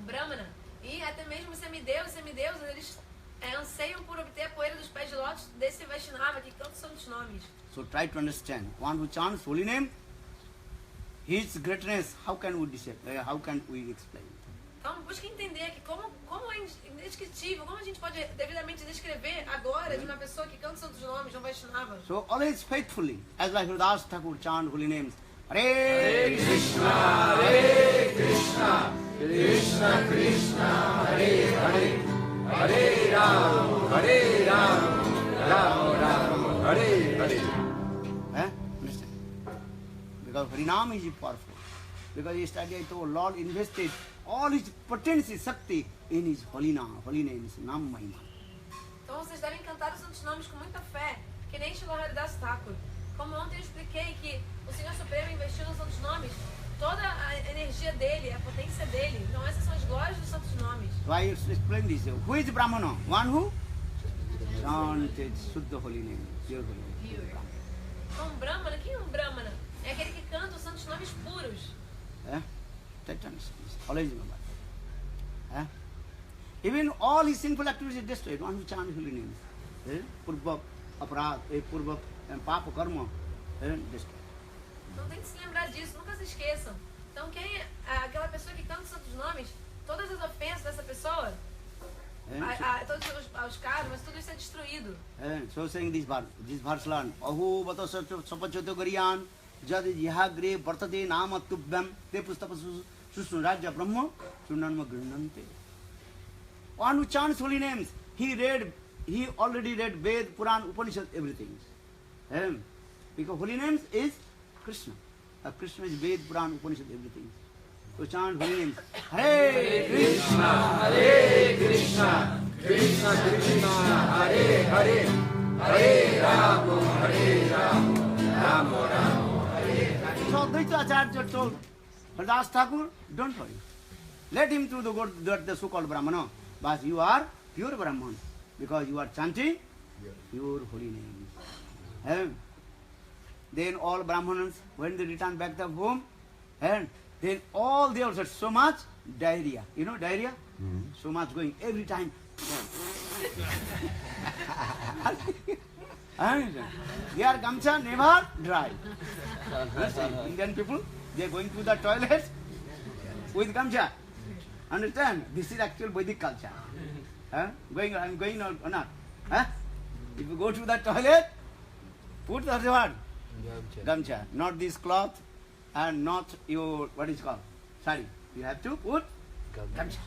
Brahmana. E até mesmo os semideuses, eles anseiam por obter a poeira dos pés de lótus desse Vaishnava que canta os santos nomes. So try to understand. One who chants holy name, his greatness, how can we explain? Então busque entender que como é indescritível. Como a gente pode devidamente descrever agora de uma pessoa que canta os santos nomes, de um Vaishnava? So always faithfully, as like Haridas Thakur chant holy names. Hare Krishna, Krishna Krishna, Hare Hare, Hare Rama, Rama Rama, Hare Hare. Understand? Because Harinam is powerful. Because yesterday I told Lord invested all his potency, Shakti in his holy names, Nam Mahima. Então vocês devem cantar os santos nomes com muita fé, que nem Shri Haridas Thakur. Como ontem eu expliquei que o Senhor Supremo investiu nos santos nomes, toda a energia dele, a potência dele. Então essas são as glórias dos santos nomes. Why you explain this? Who is Brahmana? One who chanted Shuddha holy name, pure holy name. Então Brahmana, quem é um Brahmana? É aquele que canta os santos nomes puros. Always remember. Even all his sinful activities are destroyed. One who chants holy names. Purva, aparad, purva, and papa karma, destroyed. Então tem que se lembrar disso, nunca se esqueçam. Então quem é aquela pessoa que canta os santos nomes, todas as ofensas dessa pessoa, todos os karmas, tudo isso é destruído. So saying this verse learn. Ahu bata sapachoto gariyan jad yahagre vartate nama tubhyam te pustapasu susnurajya brahma sunanma grinante. One who chants holy names, he already read Ved, Puran, Upanishad, everything. Because holy names is Krishna. Krishna is Ved, Puran, Upanishad, everything. So chant holy names. Hare Krishna, Hare Krishna, Krishna Krishna, Hare Hare, Hare Rama, Rama Rama, Hare Hare. So Advaita Acharya told Haridas Thakur, don't worry. Let him to the so-called Brahmana. But you are pure Brahman because you are chanting pure holy names. Then all Brahmanas, when they return back to home, and then all they also so much diarrhea. You know diarrhea? So much going every time. Their gamcha never dry. Indian people, they are going to the toilet with gamcha. Understand? This is actual Vedic culture. I'm going or not? If you go to the toilet, put the word gamcha, not this cloth and not your what is called sari. You have to put gamcha.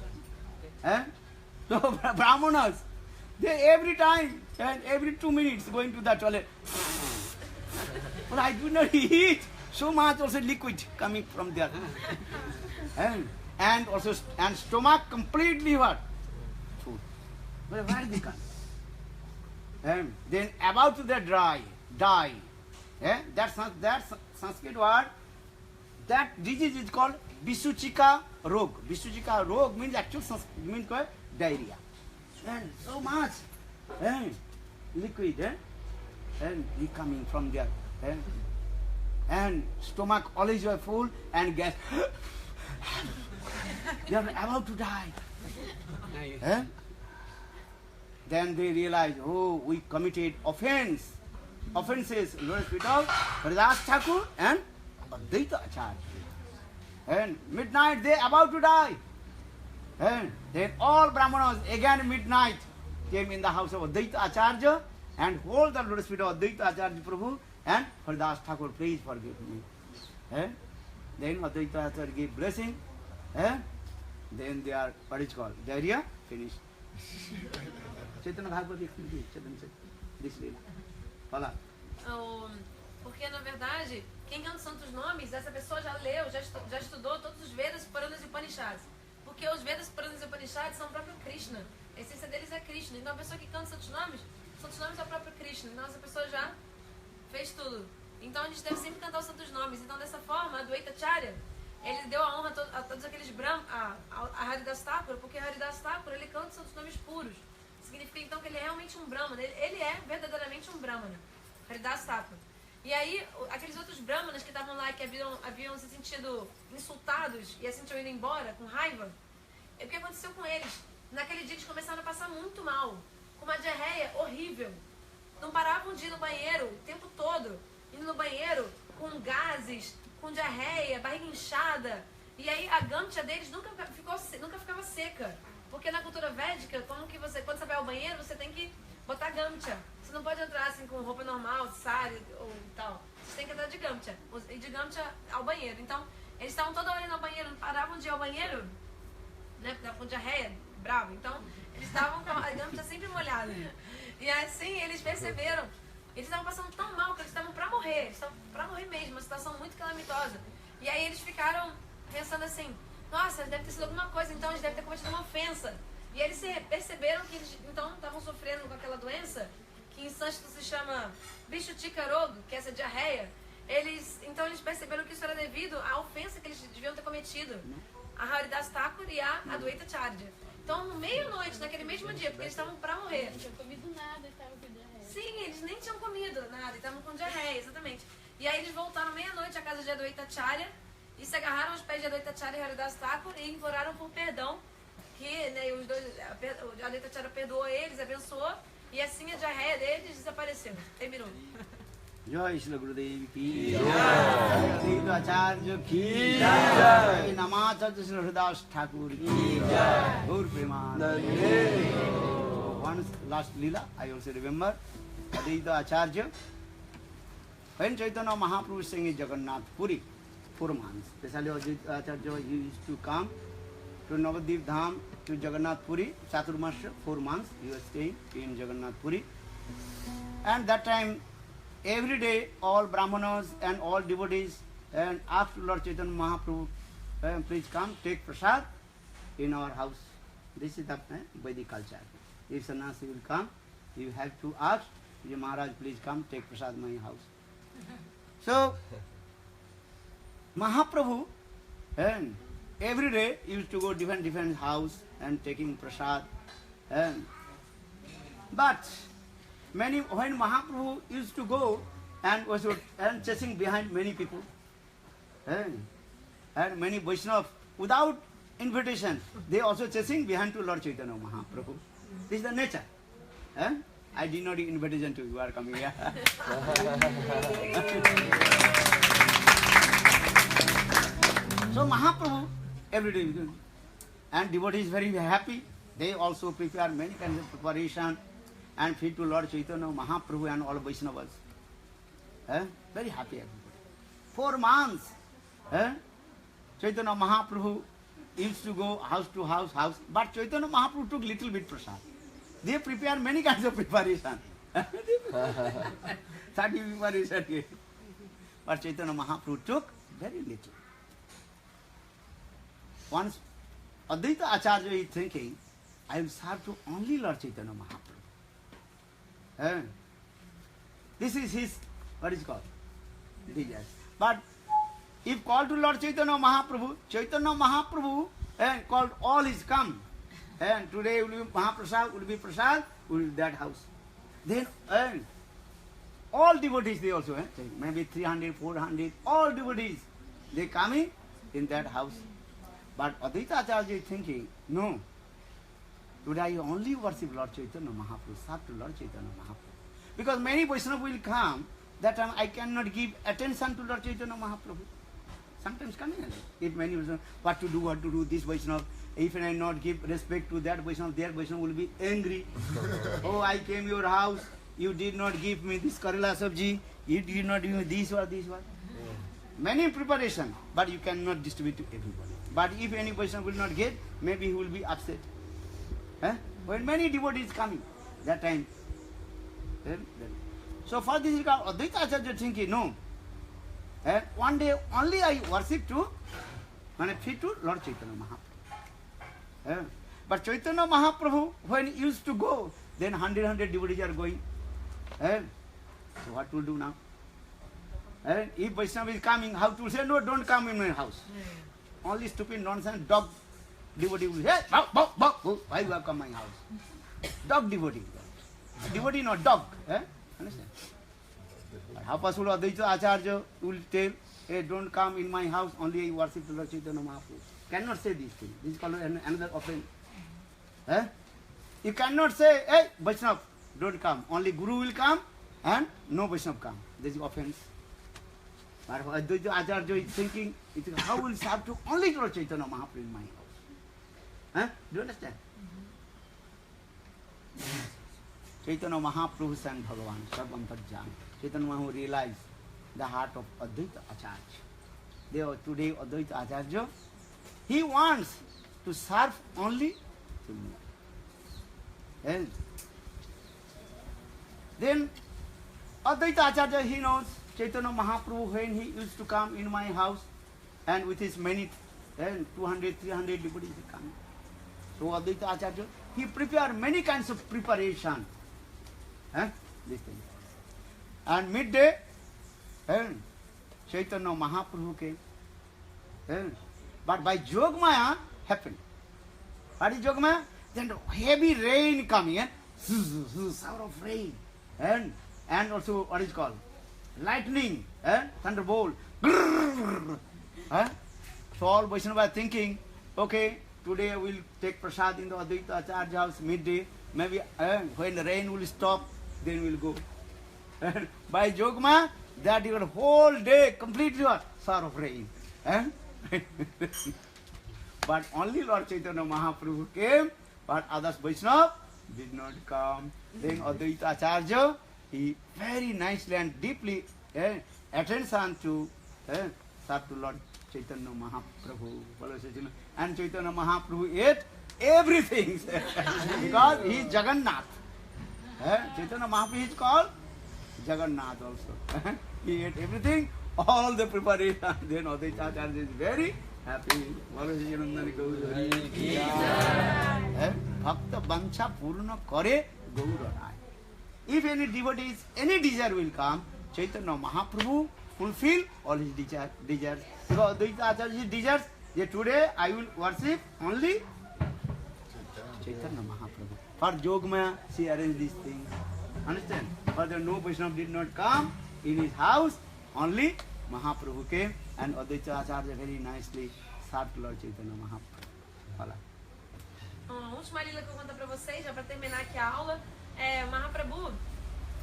So Brahmanas, they every time and every 2 minutes going to the toilet. But I do not eat so much also liquid coming from there. And also stomach completely what? Food. But where they come? Then about to the die. That's Sanskrit word. That disease is called Visuchika Rog. Visuchika Rog means actual means called diarrhea. And so much liquid and he coming from there. And stomach always full and gas. They are about to die. Then they realize, oh, we committed offenses. Lord Spital, Haridas Thakur and Advaita Acharya. And midnight they about to die. And then all Brahmanas again midnight came in the house of Advaita Acharya and hold the Lord Spital of Advaita Acharya Prabhu and Haridas Thakur, please forgive me. Then Advaita Acharya gave blessing. Then they are, what is called? Diarrhea, finished. Chaitanya Bhagavad explained this Leela. Fala. Porque na verdade, quem canta os santos nomes, essa pessoa já leu, já estudou todos os Vedas, Puranas e Upanishads. Porque os Vedas, Puranas e Upanishads são o próprio Krishna. A essência deles é Krishna. Então a pessoa que canta os santos nomes é o próprio Krishna. Então essa pessoa já fez tudo. Então a gente deve sempre cantar os santos nomes. Então dessa forma, a Advaita Acharya, ele deu a honra a todos aqueles a Haridas Thakur, porque Haridas Thakur, ele canta os santos nomes puros. Significa então que ele é realmente um Brahmana. Ele é verdadeiramente um Brahmana. Haridas Thakur. E aí, aqueles outros Brahmanas que estavam lá, que haviam se sentido insultados e assim tinham ido embora, com raiva, o que aconteceu com eles? Naquele dia eles começaram a passar muito mal, com uma diarreia horrível. Não paravam de ir no banheiro o tempo todo, indo no banheiro com gases, com diarreia, barriga inchada. E aí a gamcha deles nunca ficava seca, Porque na cultura védica, como que você, quando você vai ao banheiro, você tem que botar gamcha. Você não pode entrar assim com roupa normal, sari ou tal. Você tem que entrar de gamcha. E de gamcha ao banheiro. Então, eles estavam toda hora indo ao banheiro, não paravam de ir ao banheiro, né? Porque estavam com diarreia, bravo. Então, eles estavam com a gamcha sempre molhada. E assim, eles perceberam. Eles estavam passando tão mal que eles estavam pra morrer. Eles estavam pra morrer mesmo, uma situação muito calamitosa. E aí eles ficaram pensando assim, nossa, deve ter sido alguma coisa, então eles devem ter cometido uma ofensa. E eles perceberam que eles então estavam sofrendo com aquela doença, que em sânscrito se chama Vishutika Roga, que é essa diarreia. Então eles perceberam que isso era devido à ofensa que eles deviam ter cometido a Haridas Thakur e a Adwaita Charya. Então, no meia-noite, naquele mesmo dia, porque eles estavam pra morrer. Não tinham comido nada e estavam com diarreia. Sim, eles nem tinham comido nada e estavam com diarreia, exatamente. E aí eles voltaram meia-noite à casa de Adwaita Charya e se agarraram aos pés de Adwaita Charya e Haridas Thakur e imploraram por perdão, que né, os dois, a Adwaita Charya perdoou eles, abençoou, e assim a diarreia deles desapareceu. Terminou. Jai Shri Gurudev ki Jai, Advaita Acharya ki Jai, Namacharya Shri Haridas Thakur ki Jai, Gaur Premanande. One last lila, I also remember, Advaita Acharya, when Chaitanya Mahaprabhu sang in Jagannath Puri, 4 months, especially Advaita Acharya used to come to Navadvip Dham, to Jagannath Puri, Chaturmasya, 4 months, he was staying in Jagannath Puri. And that time, every day, all Brahmanas and all devotees and asked Lord Chaitanya Mahaprabhu, please come, take prasad in our house. This is the Vedic culture. If sannyasi will come, you have to ask, Maharaj, please come, take prasad in my house. So, Mahaprabhu and every day used to go different house and taking prasad. But when Mahaprabhu used to go and was chasing behind many people, and many Vaishnavas without invitation, they also chasing behind to Lord Chaitanya Mahaprabhu. This is the nature. I did not give invitation to you are coming here. So Mahaprabhu every day and devotees very happy. They also prepare many kinds of preparation and feed to Lord Chaitanya Mahaprabhu and all Vaishnavas. Very happy everybody. 4 months. Chaitanya Mahaprabhu used to go house to house, but Chaitanya Mahaprabhu took little bit prasad. They prepare many kinds of preparation. 30 preparation. But Chaitanya Mahaprabhu took very little. Once Advaita Acharya is thinking, I will serve to only Lord Chaitanya Mahaprabhu. This is his, what is called? Desire. But if called to Lord Chaitanya Mahaprabhu called all is come. And today will be Mahaprasad, will be Prasad, will be that house. Then all devotees they also, maybe 300, 400, all devotees, they coming in that house. But Advaita Acharya is thinking, no, today I only worship Lord Chaitanya Mahaprabhu, serve to Lord Chaitanya Mahaprabhu. Because many Vaishnavas will come, that time I cannot give attention to Lord Chaitanya Mahaprabhu. Sometimes coming if many Vaishnavas, what to do, this Vaishnava, if I not give respect to that Vaishnava, their Vaishnava will be angry. Oh, I came your house, you did not give me this Karela sabji, you did not give me this or this one. Many preparation, but you cannot distribute to everybody. But if any Vaishnava will not get, maybe he will be upset. When many devotees coming, that time. So for this regard, Advaita Acharya thinking, no. One day only I worship to, feed to Lord Chaitanya Mahaprabhu. But Chaitanya Mahaprabhu, when he used to go, then 100 devotees are going. So what to do now? If Vaishnava is coming, how to say, no, don't come in my house. Only stupid nonsense, dog devotee will say, hey, why you have come my house? Dog devotee. Devotee not dog. Understand? But how possible Advaita Acharya will tell, hey, don't come in my house, only I worship Lord Chaitanya Mahaprabhu. Cannot say these things. This is called another offense. You cannot say, hey, Vaishnava, don't come. Only Guru will come and no Vaishnava come. This is offense. But Advaita Acharya is thinking, how will serve to only Lord Chaitanya Mahaprabhu in my house? Do you understand? Chaitanya Mahaprabhu and Bhagavan, Sarvantarjami. Chaitanya Mahaprabhu realized the heart of Advaita Acharya. Today Advaita Acharya, he wants to serve only to me. And then Advaita Acharya, he knows Chaitanya Mahaprabhu when he used to come in my house and with his many 200, 300 devotees come. So Advaita Acharya, he prepared many kinds of preparation. This thing. And midday, Chaitanya Mahaprabhu came. But by Jogmaya happened. What is Jogmaya? Then heavy rain coming, sound of rain. And also what is called? Lightning, thunderbolt. So all Vaishnava are thinking, okay, today we'll take prasad in the Advaita Acharya house midday. Maybe when the rain will stop, then we'll go. By Jogma, that your whole day completely sour of rain. But only Lord Chaitanya Mahaprabhu came, but others Vaishnava did not come. Then Advaita Acharya, he very nicely and deeply attention to serve to Lord Chaitanya Mahaprabhu. And Chaitanya Mahaprabhu ate everything because he is Jagannath. Chaitanya Mahaprabhu is called Jagannath also. He ate everything, all the preparation. Then Advaita Acharya is very happy. Bhakta Bancha Purna Kare Gaura. If any devotees, any desire will come, Chaitanya Mahaprabhu fulfill all his desires. Because Advaita Acharya's desires, that today I will worship only Chaitanya Mahaprabhu. For Jogmaya, she arranged these things. Understand? But no Vaishnava did not come in his house, only Mahaprabhu came and Advaita Acharya very nicely served Lord Chaitanya Mahaprabhu. Fala. A última lila que eu vou contar pra vocês, já pra terminar aqui a aula, o Mahaprabhu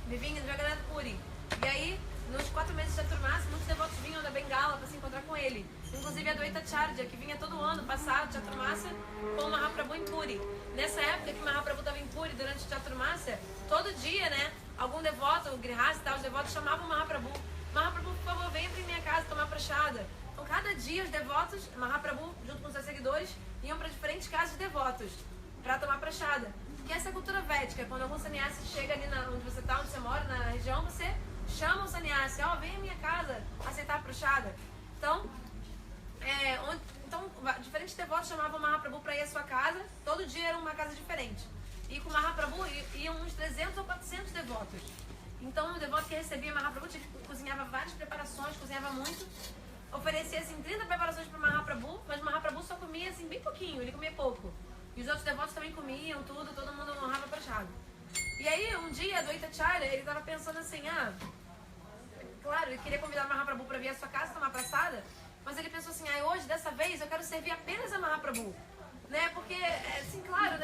vivia em Jagannath Puri. E aí, nos 4 meses de Chaturmasa, muitos devotos vinham da Bengala para se encontrar com ele. Inclusive a Advaita Acharya, que vinha todo ano passar o Chaturmasa com o Mahaprabhu em Puri. Nessa época que o Mahaprabhu estava em Puri, durante o Chaturmasa, todo dia, algum devoto, o Grihasta e tal, os devotos chamavam o Mahaprabhu. Mahaprabhu, por favor, venha para minha casa tomar prashada. Então, cada dia os devotos, Mahaprabhu, junto com seus seguidores, iam para diferentes casas de devotos para tomar prashada. Que essa cultura védica, quando algum sannyasi chega ali onde você está, onde você mora, na região, você chama o sannyasi, vem à minha casa aceitar a prashada. Então, diferentes devotos chamavam o Mahaprabhu para ir à sua casa, todo dia era uma casa diferente. E com o Mahaprabhu iam uns 300 ou 400 devotos. Então, o devoto que recebia Mahaprabhu cozinhava várias preparações, cozinhava muito, oferecia assim 30 preparações para o Mahaprabhu, mas o Mahaprabhu só comia assim bem pouquinho, ele comia pouco. E os outros devotos também comiam tudo, todo mundo honrava prashada. E aí, um dia, a Advaita Acharya, ele estava pensando assim, claro, ele queria convidar o Mahaprabhu para vir à sua casa tomar prasada, mas ele pensou assim, hoje, dessa vez, eu quero servir apenas a Mahaprabhu. Porque, assim, claro,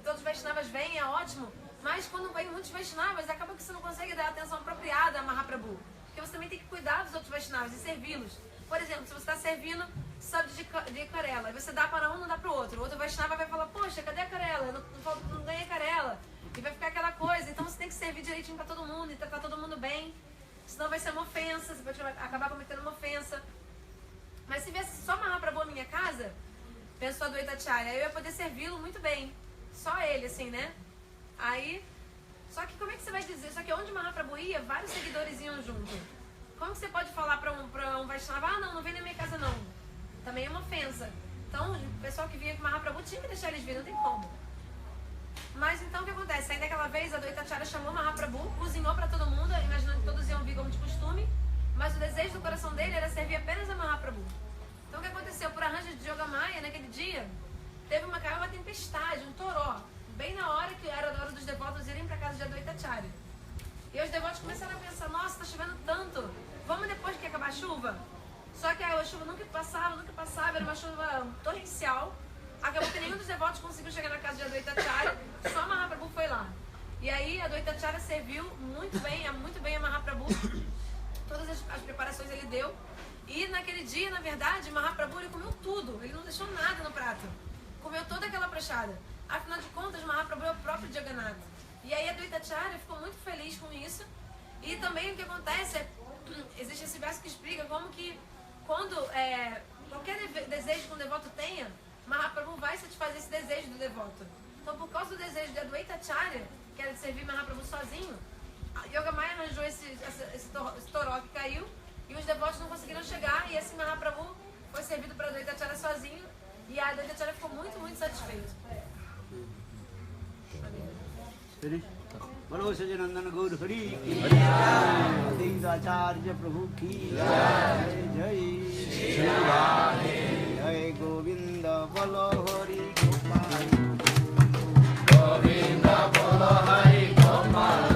todos os Vaishnavas vêm, é ótimo, mas quando vem muitos Vaishnavas, acaba que você não consegue dar a atenção apropriada a Mahaprabhu. Porque você também tem que cuidar dos outros Vaishnavas e servi-los. Por exemplo, se você está servindo sabde de carela, e você dá para um, não dá para o outro. O outro Vaishnava vai falar, poxa, cadê a carela? Não ganhei carela. E vai ficar aquela coisa. Então você tem que servir direitinho para todo mundo e tratar todo mundo bem. Senão vai ser uma ofensa, você pode acabar cometendo uma ofensa. Mas se viesse só Mahaprabhu na minha casa, pensou a Advaita Acharya, eu ia poder servi-lo muito bem. Só ele, assim, Aí, só que como é que você vai dizer? Só que onde Mahaprabhu ia, vários seguidores iam junto. Como que você pode falar para um Vaishnava, não vem na minha casa não? Também é uma ofensa. Então, o pessoal que vinha com Mahaprabhu tinha que deixar eles vir, não tem como. Mas então o que acontece? Aí daquela vez a Advaita Acharya chamou Mahaprabhu, cozinhou para todo mundo, imaginando que todos iam vir como de costume, mas o desejo do coração dele era servir apenas a Mahaprabhu. Então o que aconteceu? Por arranjo de Yogamaya, naquele dia, caiu uma tempestade, um toró, bem na hora que era a hora dos devotos irem para a casa de Advaita Acharya. E os devotos começaram a pensar, nossa, está chovendo tanto, vamos depois que acabar a chuva? Só que a chuva nunca passava, era uma chuva torrencial. Acabou que nenhum dos devotos conseguiu chegar na casa de Advaita Acharya, só Mahaprabhu foi lá. E aí a Advaita Acharya serviu muito bem a Mahaprabhu, todas as preparações ele deu. E naquele dia, na verdade, Mahaprabhu ele comeu tudo, ele não deixou nada no prato. Comeu toda aquela prashada. Afinal de contas, Mahaprabhu é o próprio Jagannatha. E aí a Advaitacharya ficou muito feliz com isso. E também o que acontece é, existe esse verso que explica como que quando qualquer desejo que um devoto tenha, Mahaprabhu vai satisfazer esse desejo do devoto. Então, por causa do desejo de Advaitacharya, que era de servir Mahaprabhu sozinho, Yogamaya arranjou esse toró que caiu e os devotos não conseguiram chegar, e assim Mahaprabhu foi servido para Advaitacharya sozinho, e a Advaitacharya ficou muito, muito satisfeita. बोलो सजनंदन गौर हरि की जय, आचार्य प्रभु की जय, जय गोविंद बोलो हरि गोपाल, गोविंद बोलो हरि गोपाल,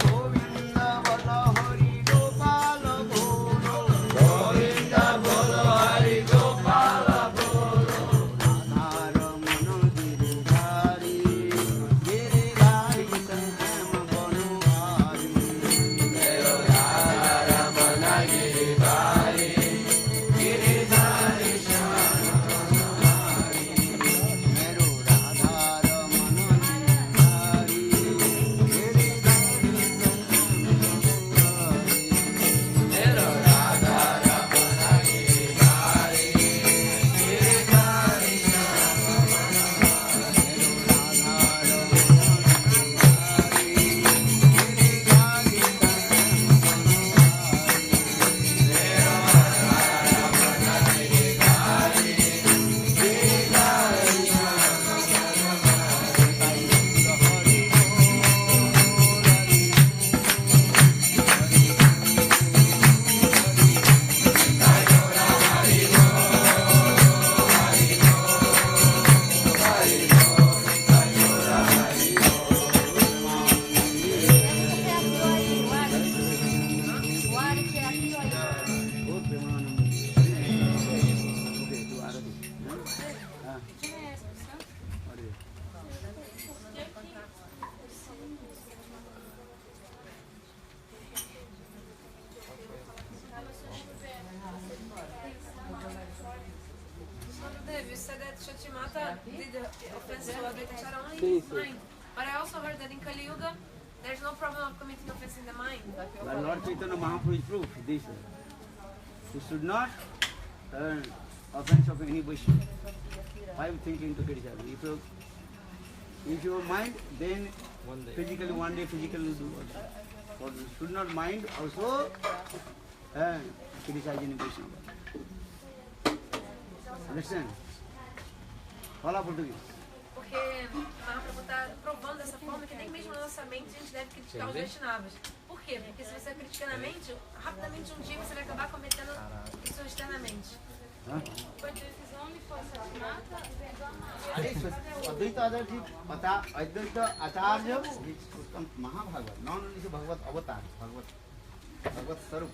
गोविंद बोलो हरि गोपाल बोलो, गोविंद बोलो हरि गोपाल बोलो, राधा रमन Giridhari Shatimata did offense to Advaitacharya only in his mind. But I also heard that in Kali Yuga, there's no problem of committing offense in the mind. But Lord Chaitanya Mahaprabhu is proof this. You should not offense of any Vaishnava. I am thinking to criticize. If your mind, then one day physically will do also. But you should not mind also criticize any Vaishnava. Understand? Fala português. Porque Mahaprabhu está provando dessa forma que nem mesmo na nossa mente a gente deve criticar os Vaishnavas. Por quê? Porque se você critica na mente, rapidamente um dia você vai acabar cometendo isso externamente. Advaita Acharya is Mahabhagavad, not only the Bhagavad Avatar, Bhagavad Sarup.